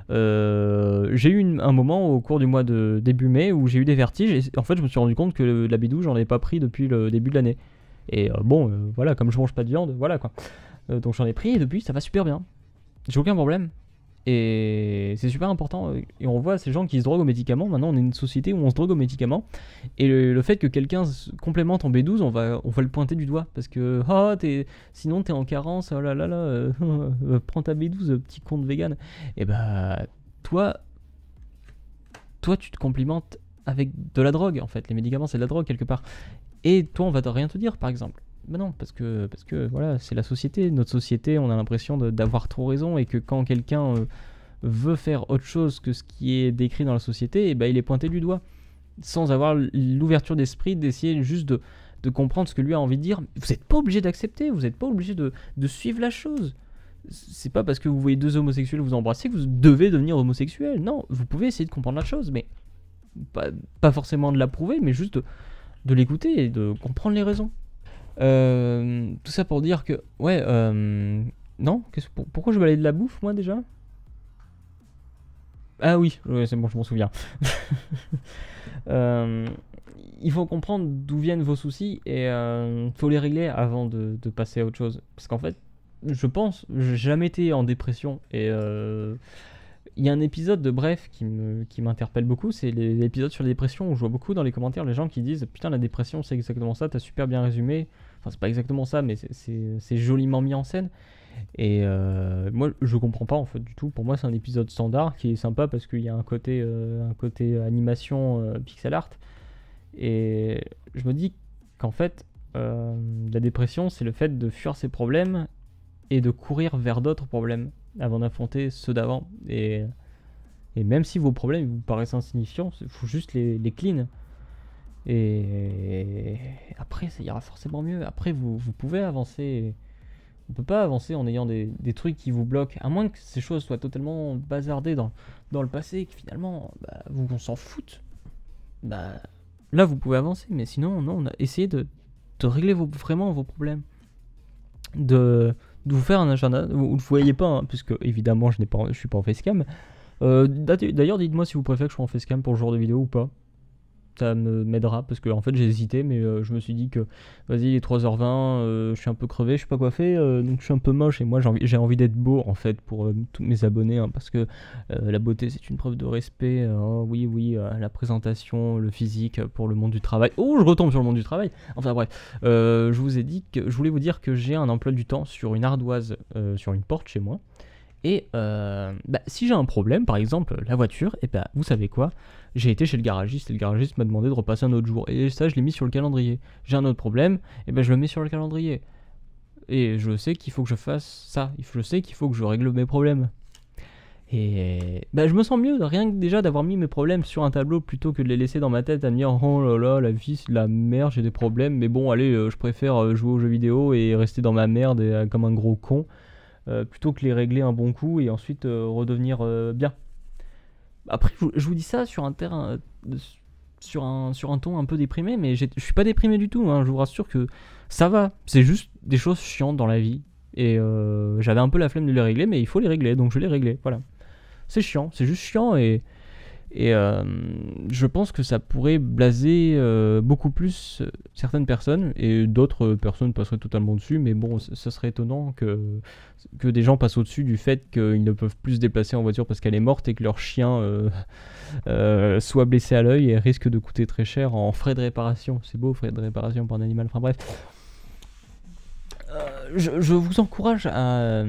J'ai eu un moment au cours du mois de début mai où j'ai eu des vertiges et en fait, je me suis rendu compte que la B12, j'en avais pas pris depuis le début de l'année. Et voilà, comme je mange pas de viande, voilà quoi. Donc j'en ai pris et depuis, ça va super bien. J'ai aucun problème. Et c'est super important. Et on voit ces gens qui se droguent aux médicaments. Maintenant, on est une société où on se drogue aux médicaments. Et le fait que quelqu'un complémente en B12, on va le pointer du doigt. Parce que sinon, t'es en carence. Oh là là là, prends ta B12, petit con de vegan. Et bah, toi, tu te complimentes avec de la drogue. En fait, les médicaments, c'est de la drogue quelque part. Et toi, on va rien te dire, par exemple. Ben non, parce que voilà, c'est la société. Notre société, on a l'impression d'avoir trop raison et que quand quelqu'un veut faire autre chose que ce qui est décrit dans la société, et ben il est pointé du doigt, sans avoir l'ouverture d'esprit d'essayer juste de comprendre ce que lui a envie de dire. Vous n'êtes pas obligé d'accepter, vous n'êtes pas obligé de suivre la chose. C'est pas parce que vous voyez deux homosexuels vous embrasser que vous devez devenir homosexuel. Non, vous pouvez essayer de comprendre la chose, mais pas forcément de l'approuver, mais juste de l'écouter et de comprendre les raisons. Tout ça pour dire que, ouais, non, pourquoi je vais aller de la bouffe, moi, déjà? Ah oui, ouais, c'est bon, je m'en souviens. Il faut comprendre d'où viennent vos soucis et faut les régler avant de passer à autre chose. Parce qu'en fait, je pense, j'ai jamais été en dépression et il y a un épisode de Bref qui m'interpelle beaucoup, c'est l'épisode sur la dépression où je vois beaucoup dans les commentaires les gens qui disent putain la dépression c'est exactement ça, t'as super bien résumé. Enfin c'est pas exactement ça mais c'est joliment mis en scène. Et moi je comprends pas en fait du tout, pour moi c'est un épisode standard qui est sympa parce qu'il y a un côté animation pixel art. Et je me dis qu'en fait la dépression c'est le fait de fuir ses problèmes et de courir vers d'autres problèmes avant d'affronter ceux d'avant. Et même si vos problèmes vous paraissent insignifiants, il faut juste les clean. Et après, ça ira forcément mieux. Après, vous pouvez avancer. On peut pas avancer en ayant des trucs qui vous bloquent, à moins que ces choses soient totalement bazardées dans le passé et que finalement, on s'en fout. Là, vous pouvez avancer, mais sinon, non, on a essayé de régler vraiment vos problèmes. De vous faire un agenda, vous ne voyez pas, hein, puisque évidemment je suis pas en facecam. D'ailleurs, dites-moi si vous préférez que je sois en facecam pour le genre de vidéo ou pas. Ça m'aidera parce que en fait j'ai hésité, mais je me suis dit que vas-y, il est 3h20, je suis un peu crevé, je suis pas coiffé, donc je suis un peu moche et moi j'ai envie d'être beau en fait pour tous mes abonnés, hein, parce que la beauté c'est une preuve de respect. Oui, la présentation, le physique pour le monde du travail. Oh, je retombe sur le monde du travail. Enfin bref, je voulais vous dire que j'ai un emploi du temps sur une ardoise, sur une porte chez moi. Et si j'ai un problème, par exemple la voiture, et vous savez quoi, j'ai été chez le garagiste et le garagiste m'a demandé de repasser un autre jour. Et ça, je l'ai mis sur le calendrier. J'ai un autre problème, et je le mets sur le calendrier. Et je sais qu'il faut que je fasse ça. Je sais qu'il faut que je règle mes problèmes. Et je me sens mieux, rien que déjà d'avoir mis mes problèmes sur un tableau plutôt que de les laisser dans ma tête à me dire oh là là, la vie c'est de la merde, j'ai des problèmes. Mais bon, allez, je préfère jouer aux jeux vidéo et rester dans ma merde et, comme un gros con. Plutôt que les régler un bon coup et ensuite redevenir bien. Après, je vous dis ça sur un terrain, sur un ton un peu déprimé, mais je suis pas déprimé du tout, hein, je vous rassure que ça va. C'est juste des choses chiantes dans la vie. Et j'avais un peu la flemme de les régler, mais il faut les régler, donc je les réglais, voilà. C'est chiant, c'est juste chiant et je pense que ça pourrait blaser beaucoup plus certaines personnes et d'autres personnes passeraient totalement dessus, mais bon, ça serait étonnant que des gens passent au-dessus du fait qu'ils ne peuvent plus se déplacer en voiture parce qu'elle est morte et que leur chien soit blessé à l'œil et risque de coûter très cher en frais de réparation. C'est beau, frais de réparation pour un animal, enfin bref. Je vous encourage à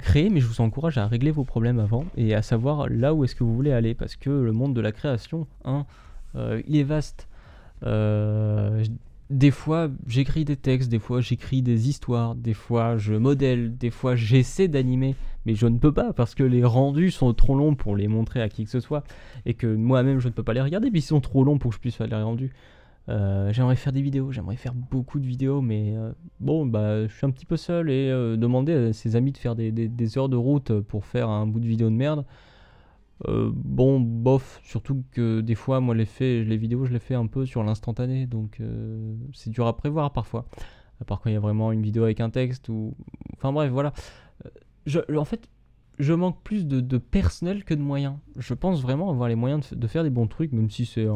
créer, mais je vous encourage à régler vos problèmes avant et à savoir là où est-ce que vous voulez aller, parce que le monde de la création, il est vaste. Des fois, j'écris des textes, des fois, j'écris des histoires, des fois, je modèle, des fois, j'essaie d'animer, mais je ne peux pas parce que les rendus sont trop longs pour les montrer à qui que ce soit et que moi-même, je ne peux pas les regarder, puis ils sont trop longs pour que je puisse faire les rendus. J'aimerais faire des vidéos, j'aimerais faire beaucoup de vidéos, mais je suis un petit peu seul et demander à ses amis de faire des heures de route pour faire un bout de vidéo de merde. Bof, surtout que des fois, moi, les vidéos, je les fais un peu sur l'instantané, donc c'est dur à prévoir parfois. À part quand il y a vraiment une vidéo avec un texte ou. Enfin bref, voilà. En fait, je manque plus de personnel que de moyens. Je pense vraiment avoir les moyens de faire des bons trucs, même si c'est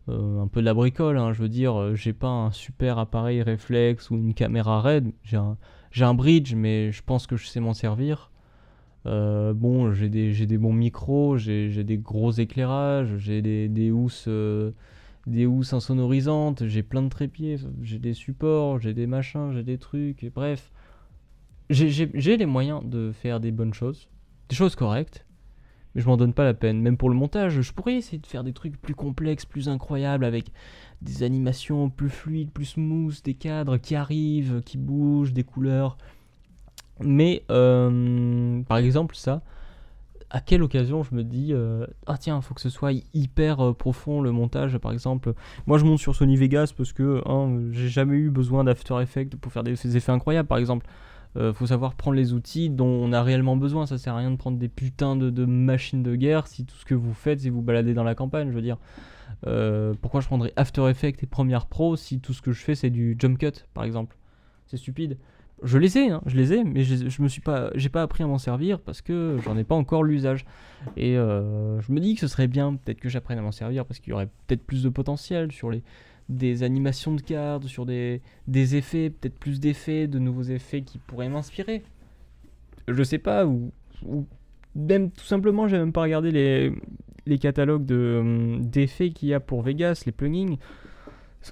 un peu de la bricole, hein. Je veux dire, j'ai pas un super appareil réflexe ou une caméra RED, j'ai un bridge, mais je pense que je sais m'en servir. J'ai des bons micros, j'ai des gros éclairages, j'ai des housses insonorisantes, j'ai plein de trépieds, j'ai des supports, j'ai des machins, j'ai des trucs, et bref. J'ai les moyens de faire des bonnes choses, des choses correctes, mais je m'en donne pas la peine. Même pour le montage, je pourrais essayer de faire des trucs plus complexes, plus incroyables, avec des animations plus fluides, plus smooth, des cadres qui arrivent, qui bougent, des couleurs. Mais, par exemple, ça, à quelle occasion je me dis ah tiens, faut que ce soit hyper profond le montage, par exemple. Moi je monte sur Sony Vegas parce que j'ai jamais eu besoin d'After Effects pour faire ces effets incroyables, par exemple. Faut savoir prendre les outils dont on a réellement besoin. Ça sert à rien de prendre des putains de machines de guerre si tout ce que vous faites c'est vous balader dans la campagne, je veux dire. Pourquoi je prendrais After Effects et Premiere Pro si tout ce que je fais c'est du jump cut, par exemple? C'est stupide. Je les ai, mais j'ai pas appris à m'en servir parce que j'en ai pas encore l'usage. Et je me dis que ce serait bien, peut-être que j'apprenne à m'en servir parce qu'il y aurait peut-être plus de potentiel sur des animations de cartes, sur des effets, peut-être plus d'effets, de nouveaux effets qui pourraient m'inspirer. Je sais pas, ou même tout simplement, j'ai même pas regardé les catalogues d'effets qu'il y a pour Vegas, les plugins.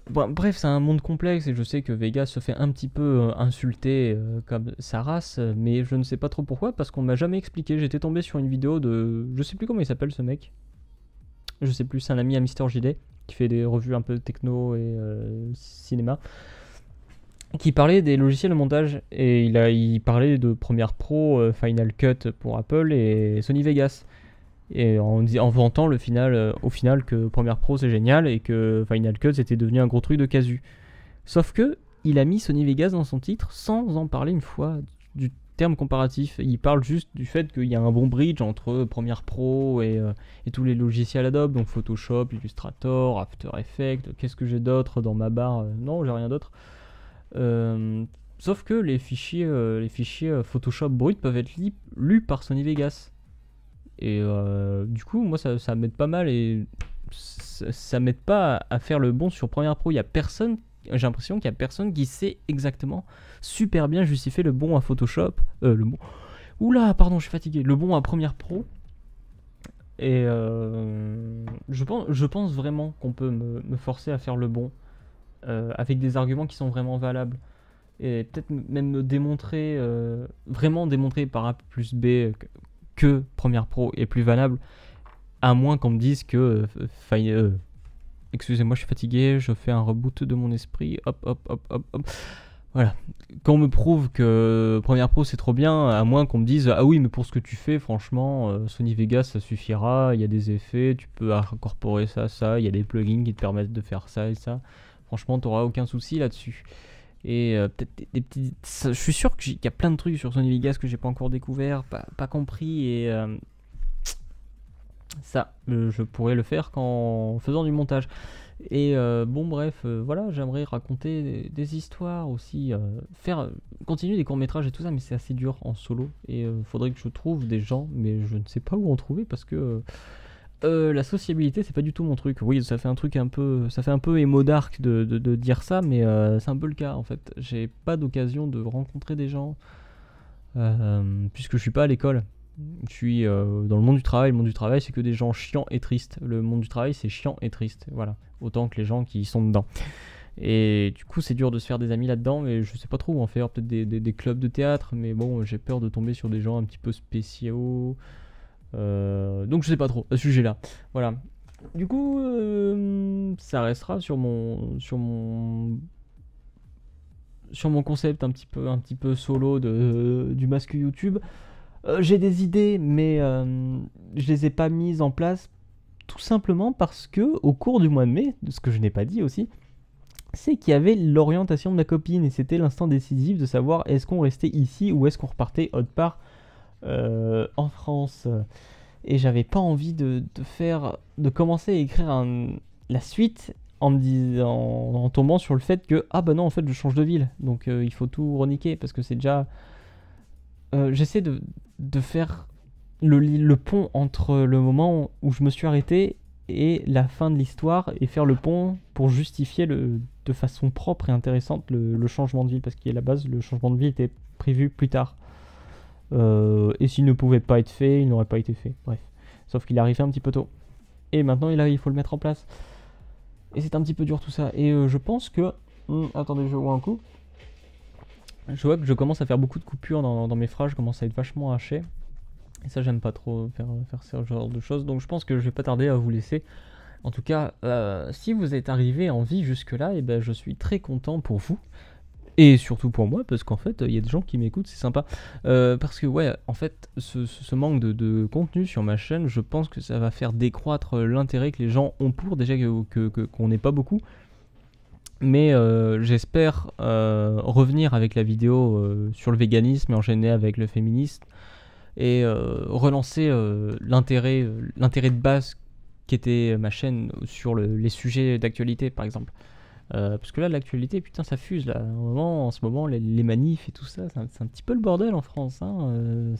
Bon, bref, c'est un monde complexe et je sais que Vegas se fait un petit peu insulter comme sa race, mais je ne sais pas trop pourquoi parce qu'on m'a jamais expliqué. J'étais tombé sur une vidéo de... Je sais plus comment il s'appelle ce mec. Je sais plus, c'est un ami à Mister JD qui fait des revues un peu techno et cinéma, qui parlait des logiciels de montage et il parlait de Premiere Pro, Final Cut pour Apple et Sony Vegas. Et en vantant au final que Premiere Pro c'est génial et que Final Cut c'était devenu un gros truc de casu. Sauf que il a mis Sony Vegas dans son titre sans en parler une fois du terme comparatif. Il parle juste du fait qu'il y a un bon bridge entre Premiere Pro et tous les logiciels Adobe, donc Photoshop, Illustrator, After Effects. Qu'est-ce que j'ai d'autre dans ma barre? Non, j'ai rien d'autre. Sauf que les fichiers Photoshop bruts peuvent être lus par Sony Vegas. Et du coup, moi, ça m'aide pas mal et ça m'aide pas à faire le bon sur Premiere Pro. J'ai l'impression qu'il y a personne qui sait exactement super bien justifier le bon à Photoshop. Oula, pardon, je suis fatigué. Le bon à Premiere Pro. Et je pense vraiment qu'on peut me forcer à faire le bon avec des arguments qui sont vraiment valables. Et peut-être même me démontrer, vraiment démontrer par A plus B que Premiere Pro est plus valable, à moins qu'on me dise que excusez-moi, je suis fatigué, je fais un reboot de mon esprit, hop. Voilà, quand on me prouve que Premiere Pro c'est trop bien, à moins qu'on me dise ah oui mais pour ce que tu fais franchement Sony Vegas ça suffira, il y a des effets, tu peux incorporer ça, il y a des plugins qui te permettent de faire ça et ça, franchement t'auras aucun souci là-dessus. Et peut-être des petits... Je suis sûr qu'il y a plein de trucs sur Sony Vegas que j'ai pas encore découvert, pas compris, et je pourrais le faire qu'en faisant du montage. Et bon bref, voilà, j'aimerais raconter des histoires aussi, continuer des courts-métrages et tout ça, mais c'est assez dur en solo, et faudrait que je trouve des gens, mais je ne sais pas où en trouver parce que... la sociabilité c'est pas du tout mon truc. Oui, ça fait un peu emo dark de dire ça, mais c'est un peu le cas en fait. J'ai pas d'occasion de rencontrer des gens puisque je suis pas à l'école. Je suis dans le monde du travail. Le monde du travail c'est que des gens chiants et tristes. Le monde du travail c'est chiant et triste. Voilà, autant que les gens qui sont dedans. Et du coup c'est dur de se faire des amis là-dedans, mais je sais pas trop où en faire. Peut-être des clubs de théâtre, mais bon j'ai peur de tomber sur des gens un petit peu spéciaux. Donc je sais pas trop à ce sujet-là. Voilà. Du coup, ça restera sur mon concept un petit peu solo du masque YouTube. J'ai des idées, mais je les ai pas mises en place tout simplement parce que au cours du mois de mai, ce que je n'ai pas dit aussi, c'est qu'il y avait l'orientation de ma copine et c'était l'instant décisif de savoir est-ce qu'on restait ici ou est-ce qu'on repartait autre part en France. Et j'avais pas envie de commencer à écrire la suite en tombant sur le fait que ah bah non en fait je change de ville, donc il faut tout reniquer parce que c'est déjà j'essaie de faire le pont entre le moment où je me suis arrêté et la fin de l'histoire et faire le pont pour justifier de façon propre et intéressante le changement de ville, parce qu'à la base le changement de ville était prévu plus tard. Et s'il ne pouvait pas être fait, il n'aurait pas été fait. Bref. Sauf qu'il est arrivé un petit peu tôt. Et maintenant, il faut le mettre en place. Et c'est un petit peu dur tout ça. Et je pense que... attendez, je vois un coup. Je vois que je commence à faire beaucoup de coupures dans mes phrases. Je commence à être vachement haché. Et ça, j'aime pas trop faire ce genre de choses. Donc je pense que je vais pas tarder à vous laisser. En tout cas, si vous êtes arrivé en vie jusque-là, et ben, je suis très content pour vous. Et surtout pour moi, parce qu'en fait, il y a des gens qui m'écoutent, c'est sympa. Parce que, ouais, en fait, ce manque de contenu sur ma chaîne, je pense que ça va faire décroître l'intérêt que les gens ont pour, déjà qu'on n'est pas beaucoup. Mais j'espère revenir avec la vidéo sur le véganisme et enchaîner avec le féminisme. Et relancer l'intérêt de base qui était ma chaîne sur les sujets d'actualité, par exemple. Parce que là, l'actualité, putain, ça fuse là. En ce moment, les manifs et tout ça, c'est un petit peu le bordel en France. Hein.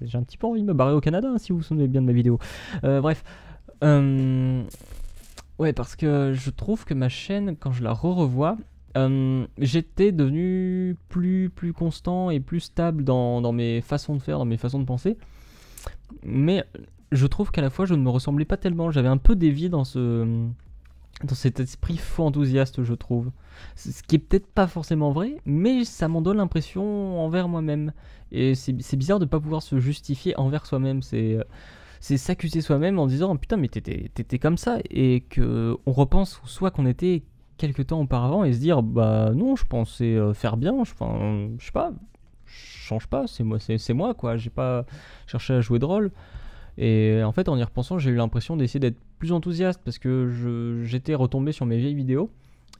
J'ai un petit peu envie de me barrer au Canada, hein, si vous vous souvenez bien de ma vidéo. Bref. Ouais, parce que je trouve que ma chaîne, quand je la revois, j'étais devenu plus constant et plus stable dans mes façons de faire, dans mes façons de penser. Mais je trouve qu'à la fois, je ne me ressemblais pas tellement. J'avais un peu dévié dans cet esprit faux enthousiaste, je trouve. Ce qui est peut-être pas forcément vrai, mais ça m'en donne l'impression envers moi-même. Et c'est bizarre de pas pouvoir se justifier envers soi-même. C'est s'accuser soi-même en disant putain, mais t'étais comme ça, et qu'on repense soit qu'on était quelques temps auparavant et se dire bah non, je pensais faire bien, enfin, je sais pas, je change pas, c'est moi quoi, j'ai pas cherché à jouer de rôle. Et en fait, en y repensant, j'ai eu l'impression d'essayer d'être plus enthousiaste parce que j'étais retombé sur mes vieilles vidéos.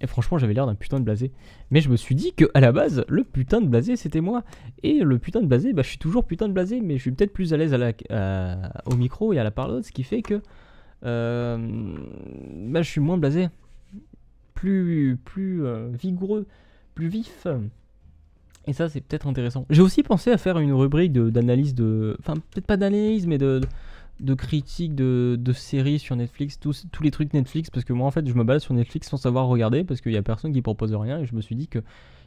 Et franchement, j'avais l'air d'un putain de blasé. Mais je me suis dit que à la base, le putain de blasé, c'était moi. Et le putain de blasé, bah, je suis toujours putain de blasé, mais je suis peut-être plus à l'aise au micro et à la parole, ce qui fait que bah, je suis moins blasé. Plus vigoureux, plus vif. Et ça, c'est peut-être intéressant. J'ai aussi pensé à faire une rubrique d'analyse enfin, peut-être pas d'analyse, mais de critique de séries sur Netflix, tous les trucs Netflix, parce que moi en fait je me balade sur Netflix sans savoir regarder parce qu'il y a personne qui propose rien, et je me suis dit que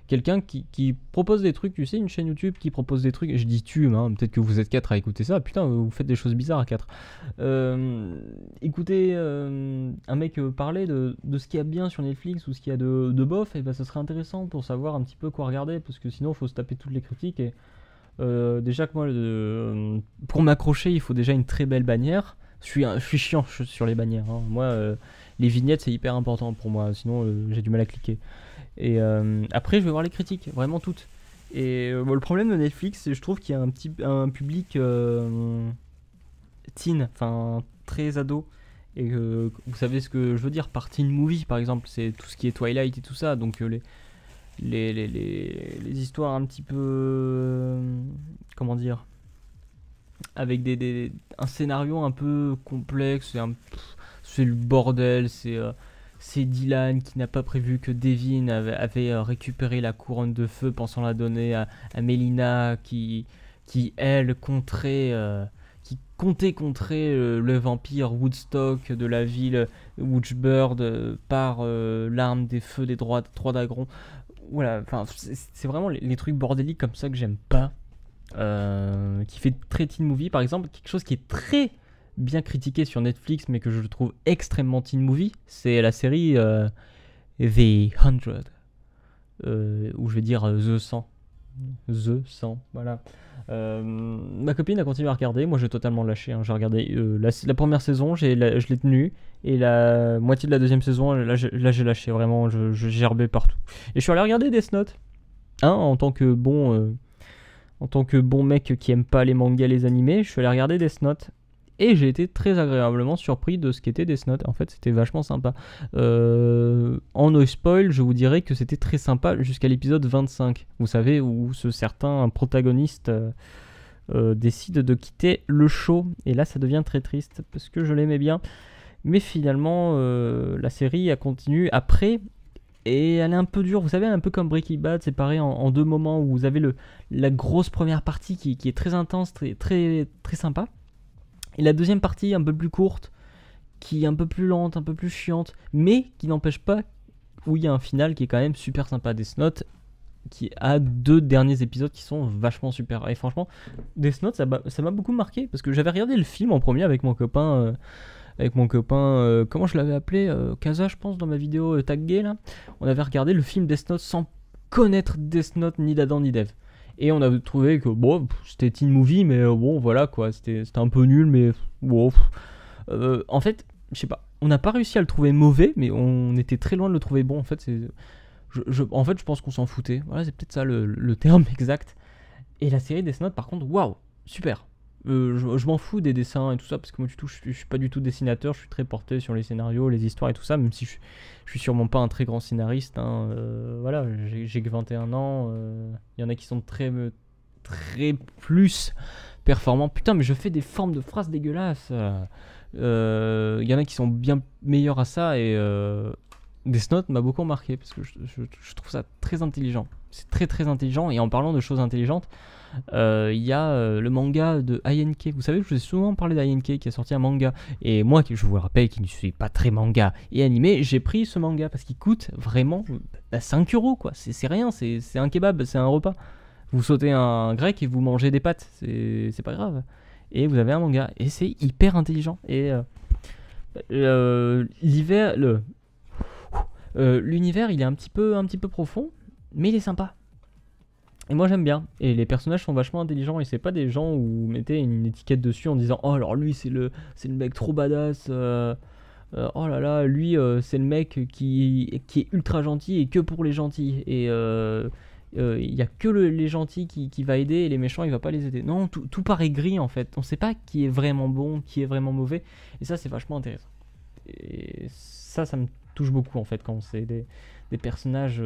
quelqu'un qui propose des trucs, tu sais, une chaîne YouTube qui propose des trucs, et je dis hein, peut-être que vous êtes 4 à écouter ça, putain, vous faites des choses bizarres à 4. Écoutez un mec parler de ce qu'il y a bien sur Netflix ou ce qu'il y a de bof, et bah ça serait intéressant pour savoir un petit peu quoi regarder, parce que sinon il faut se taper toutes les critiques. Et déjà que moi, pour m'accrocher, il faut déjà une très belle bannière. Je suis chiant sur les bannières. Hein. Moi, les vignettes, c'est hyper important pour moi. Sinon, j'ai du mal à cliquer. Et après, je vais voir les critiques, vraiment toutes. Et le problème de Netflix, c'est que je trouve qu'il y a un public teen, enfin très ado. Et vous savez ce que je veux dire par teen movie, par exemple. C'est tout ce qui est Twilight et tout ça. Donc les histoires un petit peu comment dire, avec un scénario un peu complexe, c'est le bordel, c'est Dylan qui n'a pas prévu que Devin avait récupéré la couronne de feu pensant la donner à Melina qui elle qui comptait contrer le vampire Woodstock de la ville Witchbird par l'arme des feux des trois dragons. Voilà, enfin, c'est vraiment les trucs bordéliques comme ça que j'aime pas. Qui fait très teen movie, par exemple. Quelque chose qui est très bien critiqué sur Netflix, mais que je trouve extrêmement teen movie, c'est la série The 100, ou je vais dire The 100. The 100, voilà. Ma copine a continué à regarder, moi j'ai totalement lâché. Hein. J'ai regardé la première saison, je l'ai tenue, et la moitié de la deuxième saison, là j'ai lâché, vraiment, je gerbais partout. Et je suis allé regarder Death Note, hein, en tant que bon mec qui aime pas les mangas, les animés, je suis allé regarder Death Note. Et j'ai été très agréablement surpris de ce qu'était Death Note. En fait, c'était vachement sympa. En no spoil, je vous dirais que c'était très sympa jusqu'à l'épisode 25. Vous savez, où ce certain protagoniste décide de quitter le show. Et là, ça devient très triste parce que je l'aimais bien. Mais finalement, la série a continué après. Et elle est un peu dure, vous savez, un peu comme Breaking Bad, séparée en deux moments où vous avez la grosse première partie qui est très intense, très, très, très sympa. Et la deuxième partie, un peu plus courte, qui est un peu plus lente, un peu plus chiante, mais qui n'empêche pas, où il y a un final qui est quand même super sympa. Death Note, qui a 2 derniers épisodes qui sont vachement super. Et franchement, Death Note, ça m'a beaucoup marqué, parce que j'avais regardé le film en premier avec mon copain, comment je l'avais appelé, Kaza, je pense, dans ma vidéo Tag Gay, là. On avait regardé le film Death Note sans connaître Death Note ni d'Adam ni d'Eve. Et on a trouvé que bon, c'était teen movie, mais bon, voilà quoi, c'était un peu nul, mais bon. En fait, je sais pas, on n'a pas réussi à le trouver mauvais, mais on était très loin de le trouver bon. En fait, En fait, je pense qu'on s'en foutait. Voilà, c'est peut-être ça le terme exact. Et la série Death Note, par contre, waouh, super. Je m'en fous des dessins et tout ça, parce que moi, du tout, je suis pas du tout dessinateur, je suis très porté sur les scénarios, les histoires et tout ça, même si je suis sûrement pas un très grand scénariste. Hein, voilà, j'ai que 21 ans. Il y en a qui sont très plus performants. Putain, mais je fais des formes de phrases dégueulasses. Il y en a qui sont bien meilleurs à ça, et Death Note m'a beaucoup marqué, parce que je trouve ça très intelligent. C'est très intelligent, et en parlant de choses intelligentes, il y a le manga de INK. Vous savez, je vous ai souvent parlé d'INK qui a sorti un manga. Et moi, je vous rappelle qu'il ne suis pas très manga et animé, j'ai pris ce manga parce qu'il coûte vraiment 5 € quoi. C'est rien, c'est un kebab, c'est un repas. Vous sautez un grec et vous mangez des pâtes, c'est pas grave. Et vous avez un manga. Et c'est hyper intelligent. Et l'univers, il est un petit peu profond, mais il est sympa. Et moi j'aime bien, et les personnages sont vachement intelligents, et c'est pas des gens où vous mettez une étiquette dessus en disant oh alors lui c'est le mec trop badass, oh là là lui c'est le mec qui est ultra gentil et que pour les gentils, et il y a que les gentils qui va aider, et les méchants il va pas les aider. Non, tout paraît gris en fait, on sait pas qui est vraiment bon, qui est vraiment mauvais, et ça c'est vachement intéressant. Et ça me touche beaucoup en fait quand c'est des personnages.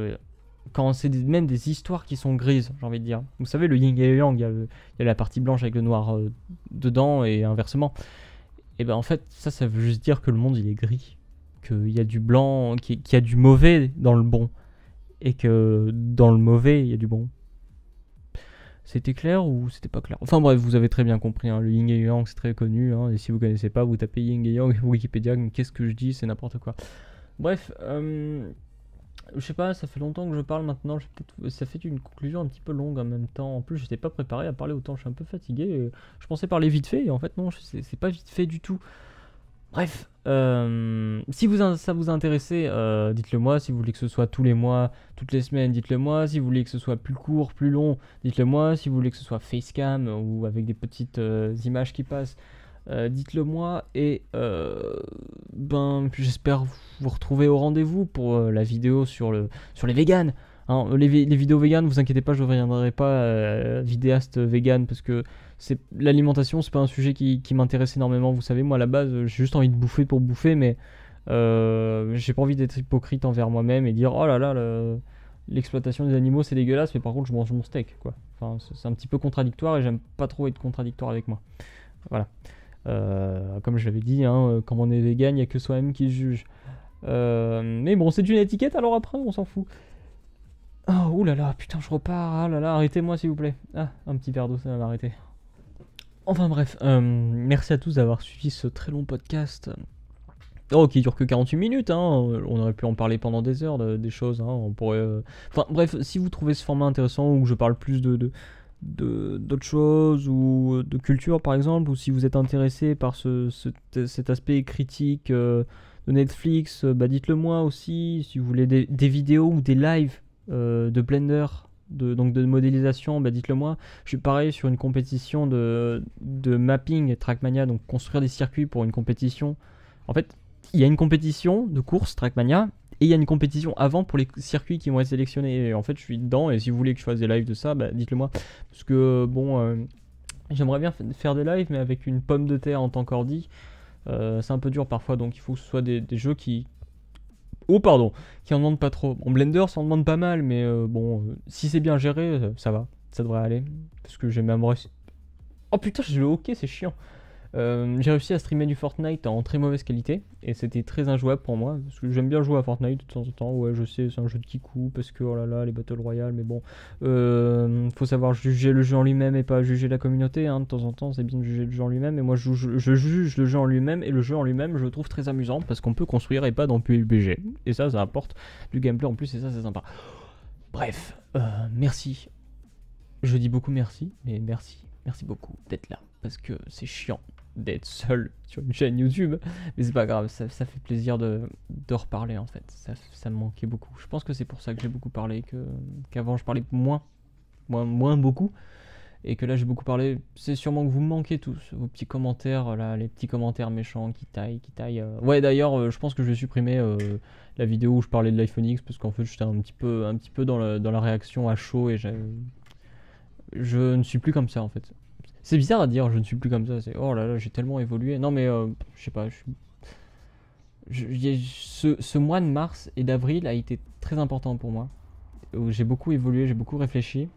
Quand c'est même des histoires qui sont grises, j'ai envie de dire. Vous savez, le yin et le yang, il y a la partie blanche avec le noir dedans, et inversement. Et ben en fait, ça veut juste dire que le monde il est gris, qu'il y a du blanc, qu'il y a du mauvais dans le bon, et que dans le mauvais il y a du bon. C'était clair ou c'était pas clair? Enfin bref, vous avez très bien compris, hein, le yin et le yang c'est très connu, hein, et si vous connaissez pas, vous tapez yin et yang Wikipédia, mais qu'est-ce que je dis, c'est n'importe quoi. Bref, je sais pas, ça fait longtemps que je parle maintenant, ça fait une conclusion un petit peu longue en même temps. En plus, j'étais pas préparé à parler autant, je suis un peu fatigué. Et je pensais parler vite fait, et en fait, non, c'est pas vite fait du tout. Bref, si ça vous a intéressé, dites-le moi. Si vous voulez que ce soit tous les mois, toutes les semaines, dites-le moi. Si vous voulez que ce soit plus court, plus long, dites-le moi. Si vous voulez que ce soit facecam ou avec des petites images qui passent, dites-le moi, et j'espère vous retrouver au rendez-vous pour la vidéo sur les véganes. Hein, les vidéos véganes, vous inquiétez pas, je ne reviendrai pas vidéaste vegan, parce que l'alimentation, c'est pas un sujet qui m'intéresse énormément. Vous savez, moi à la base, j'ai juste envie de bouffer pour bouffer, mais j'ai pas envie d'être hypocrite envers moi-même et dire oh là là, l'exploitation des animaux c'est dégueulasse, mais par contre je mange mon steak quoi. Enfin, c'est un petit peu contradictoire, et j'aime pas trop être contradictoire avec moi. Voilà. Comme je l'avais dit, hein, quand on est vegan, il n'y a que soi-même qui se juge. Mais bon, c'est une étiquette, alors après, on s'en fout. Oh, oulala, putain, je repars. Ah là là, arrêtez-moi s'il vous plaît. Ah, un petit verre d'eau, ça va m'arrêter. Enfin bref, merci à tous d'avoir suivi ce très long podcast. Oh, qui dure que 48 minutes, hein. On aurait pu en parler pendant des heures des choses, hein. On pourrait. Enfin bref, si vous trouvez ce format intéressant, où je parle plus d'autres choses, ou de culture par exemple, ou si vous êtes intéressé par cet aspect critique de Netflix, dites-le moi aussi. Si vous voulez des vidéos ou des lives de Blender, donc de modélisation, dites-le moi. Je suis pareil sur une compétition de mapping Trackmania, donc construire des circuits pour une compétition. En fait, il y a une compétition de course Trackmania, et il y a une compétition avant pour les circuits qui vont être sélectionnés. Et en fait, je suis dedans, et si vous voulez que je fasse des lives de ça, dites-le moi. Parce que, j'aimerais bien faire des lives, mais avec une pomme de terre en tant qu'ordi, c'est un peu dur parfois, donc il faut que ce soit des jeux qui en demandent pas trop. Bon, Blender, ça en demande pas mal, mais si c'est bien géré, ça va, ça devrait aller. Parce que j'ai même... Oh putain, j'ai le hockey, c'est chiant. J'ai réussi à streamer du Fortnite en très mauvaise qualité, et c'était très injouable pour moi, parce que j'aime bien jouer à Fortnite de temps en temps. Ouais, je sais, c'est un jeu de kikou, parce que oh là là, les Battle Royale, mais bon, faut savoir juger le jeu en lui-même et pas juger la communauté, hein. De temps en temps c'est bien de juger le jeu en lui-même, et moi je juge le jeu en lui-même, et le jeu en lui-même je le trouve très amusant, parce qu'on peut construire et pas dans PUBG, et ça apporte du gameplay en plus, et ça c'est sympa. Bref, merci, je dis beaucoup merci, mais merci beaucoup d'être là, parce que c'est chiant d'être seul sur une chaîne YouTube, mais c'est pas grave, ça fait plaisir de reparler en fait, ça me manquait beaucoup. Je pense que c'est pour ça que j'ai beaucoup parlé, qu'avant je parlais moins beaucoup, et que là j'ai beaucoup parlé, c'est sûrement que vous me manquez tous, vos petits commentaires, là, les petits commentaires méchants qui taillent. Ouais, d'ailleurs, je pense que je vais supprimer la vidéo où je parlais de l'iPhone X, parce qu'en fait j'étais un petit peu dans la réaction à chaud, et je ne suis plus comme ça en fait. C'est bizarre à dire, je ne suis plus comme ça, c'est oh là là, j'ai tellement évolué. Non mais, je sais pas, ce mois de mars et d'avril a été très important pour moi, où j'ai beaucoup évolué, j'ai beaucoup réfléchi.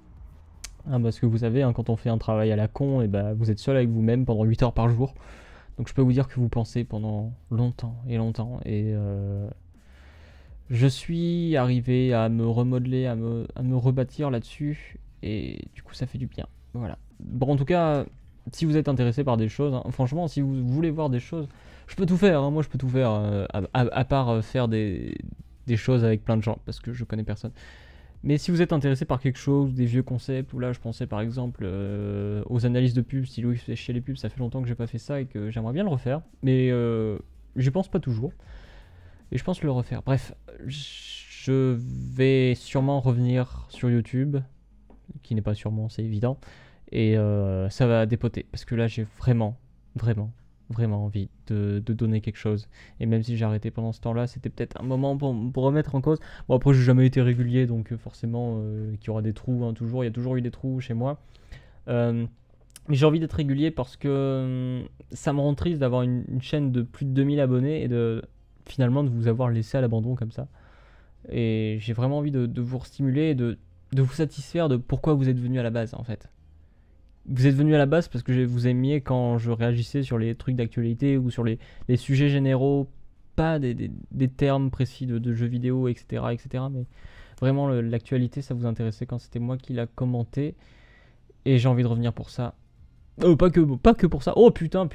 Parce que vous savez, hein, quand on fait un travail à la con, et bah, vous êtes seul avec vous-même pendant 8 heures par jour. Donc je peux vous dire que vous pensez pendant longtemps et longtemps. Et je suis arrivé à me remodeler, à me rebâtir là-dessus. Et du coup, ça fait du bien. Voilà. Bon, en tout cas, si vous êtes intéressé par des choses, hein, franchement, si vous voulez voir des choses, je peux tout faire. Hein, moi, je peux tout faire, à part faire des choses avec plein de gens, parce que je connais personne. Mais si vous êtes intéressé par quelque chose, des vieux concepts, ou là je pensais par exemple aux analyses de pubs, si Louis fait chier les pubs, ça fait longtemps que j'ai pas fait ça et que j'aimerais bien le refaire, mais j'y pense pas toujours, et je pense le refaire. Bref, je vais sûrement revenir sur YouTube, qui n'est pas sûrement, c'est évident, et ça va dépoter, parce que là j'ai vraiment envie de donner quelque chose. Et même si j'ai arrêté pendant ce temps-là, c'était peut-être un moment pour remettre en cause. Bon, après, j'ai jamais été régulier, donc forcément, qu'il y aura des trous, hein, toujours. Il y a toujours eu des trous chez moi. Mais j'ai envie d'être régulier parce que ça me rend triste d'avoir une chaîne de plus de 2000 abonnés et finalement de vous avoir laissé à l'abandon comme ça. Et j'ai vraiment envie de vous stimuler et de vous satisfaire de pourquoi vous êtes venu à la base, en fait. Vous êtes venu à la base parce que vous aimiez quand je réagissais sur les trucs d'actualité ou sur les sujets généraux, pas des termes précis de jeux vidéo, etc. Mais vraiment l'actualité, ça vous intéressait quand c'était moi qui l'a commenté. Et j'ai envie de revenir pour ça. Pas que pour ça. Oh putain.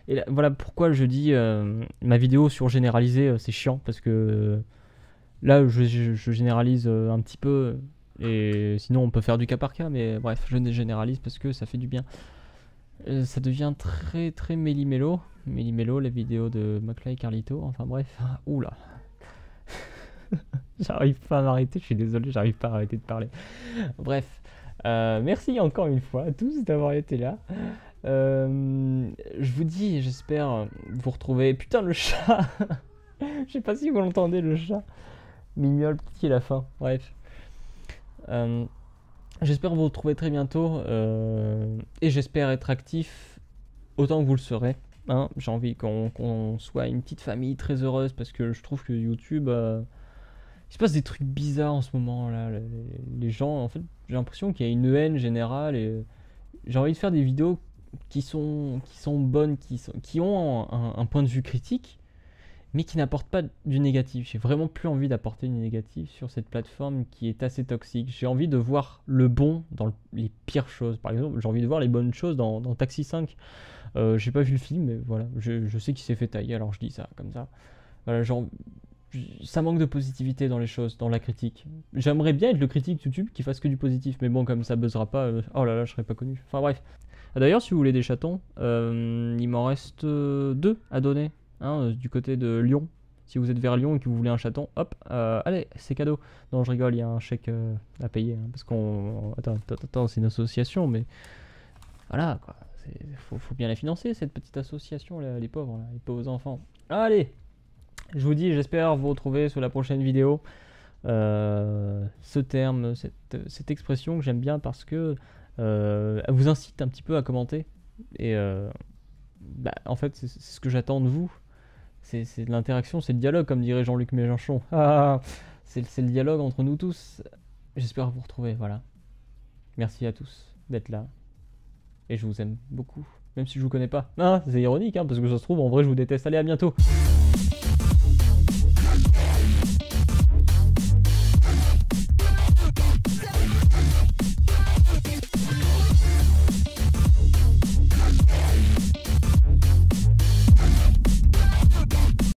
Et là, voilà pourquoi je dis ma vidéo sur généraliser, c'est chiant. Parce que là, je généralise un petit peu. Et sinon, on peut faire du cas par cas, mais bref, je généralise parce que ça fait du bien. Ça devient très méli-mélo. Méli-mélo, la vidéo de Maclay et Carlito. Enfin bref. Oula. J'arrive pas à m'arrêter, je suis désolé, j'arrive pas à arrêter de parler. Bref. Merci encore une fois à tous d'avoir été là. Je vous dis, j'espère vous retrouver. Putain, le chat. Je sais pas si vous l'entendez, le chat. Mignol, petit à la fin. Bref. J'espère vous retrouver très bientôt et j'espère être actif autant que vous le serez. Hein. J'ai envie qu'on soit une petite famille très heureuse parce que je trouve que YouTube, il se passe des trucs bizarres en ce moment là. Les gens, en fait, j'ai l'impression qu'il y a une haine générale et j'ai envie de faire des vidéos qui sont bonnes, qui ont un point de vue critique, mais qui n'apporte pas du négatif. J'ai vraiment plus envie d'apporter du négatif sur cette plateforme qui est assez toxique. J'ai envie de voir le bon dans les pires choses. Par exemple, j'ai envie de voir les bonnes choses dans Taxi 5. J'ai pas vu le film, mais voilà, je sais qu'il s'est fait tailler, alors je dis ça comme ça. Voilà, ça manque de positivité dans les choses, dans la critique. J'aimerais bien être le critique YouTube qui fasse que du positif, mais bon, comme ça buzzera pas, oh là là, je serais pas connu. Enfin bref. D'ailleurs, si vous voulez des chatons, il m'en reste 2 à donner. Hein, du côté de Lyon. Si vous êtes vers Lyon et que vous voulez un chaton, hop, allez, c'est cadeau. Non, je rigole, il y a un chèque à payer. Hein, parce qu'on. Attends, c'est une association, mais. Voilà, quoi. Faut bien la financer, cette petite association, là, les pauvres, là, les pauvres enfants. Allez, je vous dis, j'espère vous retrouver sur la prochaine vidéo. Ce terme, cette expression que j'aime bien parce que elle vous incite un petit peu à commenter. Et en fait, c'est ce que j'attends de vous. C'est de l'interaction, c'est le dialogue, comme dirait Jean-Luc Mélenchon. C'est le dialogue entre nous tous. J'espère vous retrouver, voilà. Merci à tous d'être là. Et je vous aime beaucoup, même si je vous connais pas. Ah, c'est ironique, hein, parce que ça se trouve, en vrai, je vous déteste. Allez, à bientôt.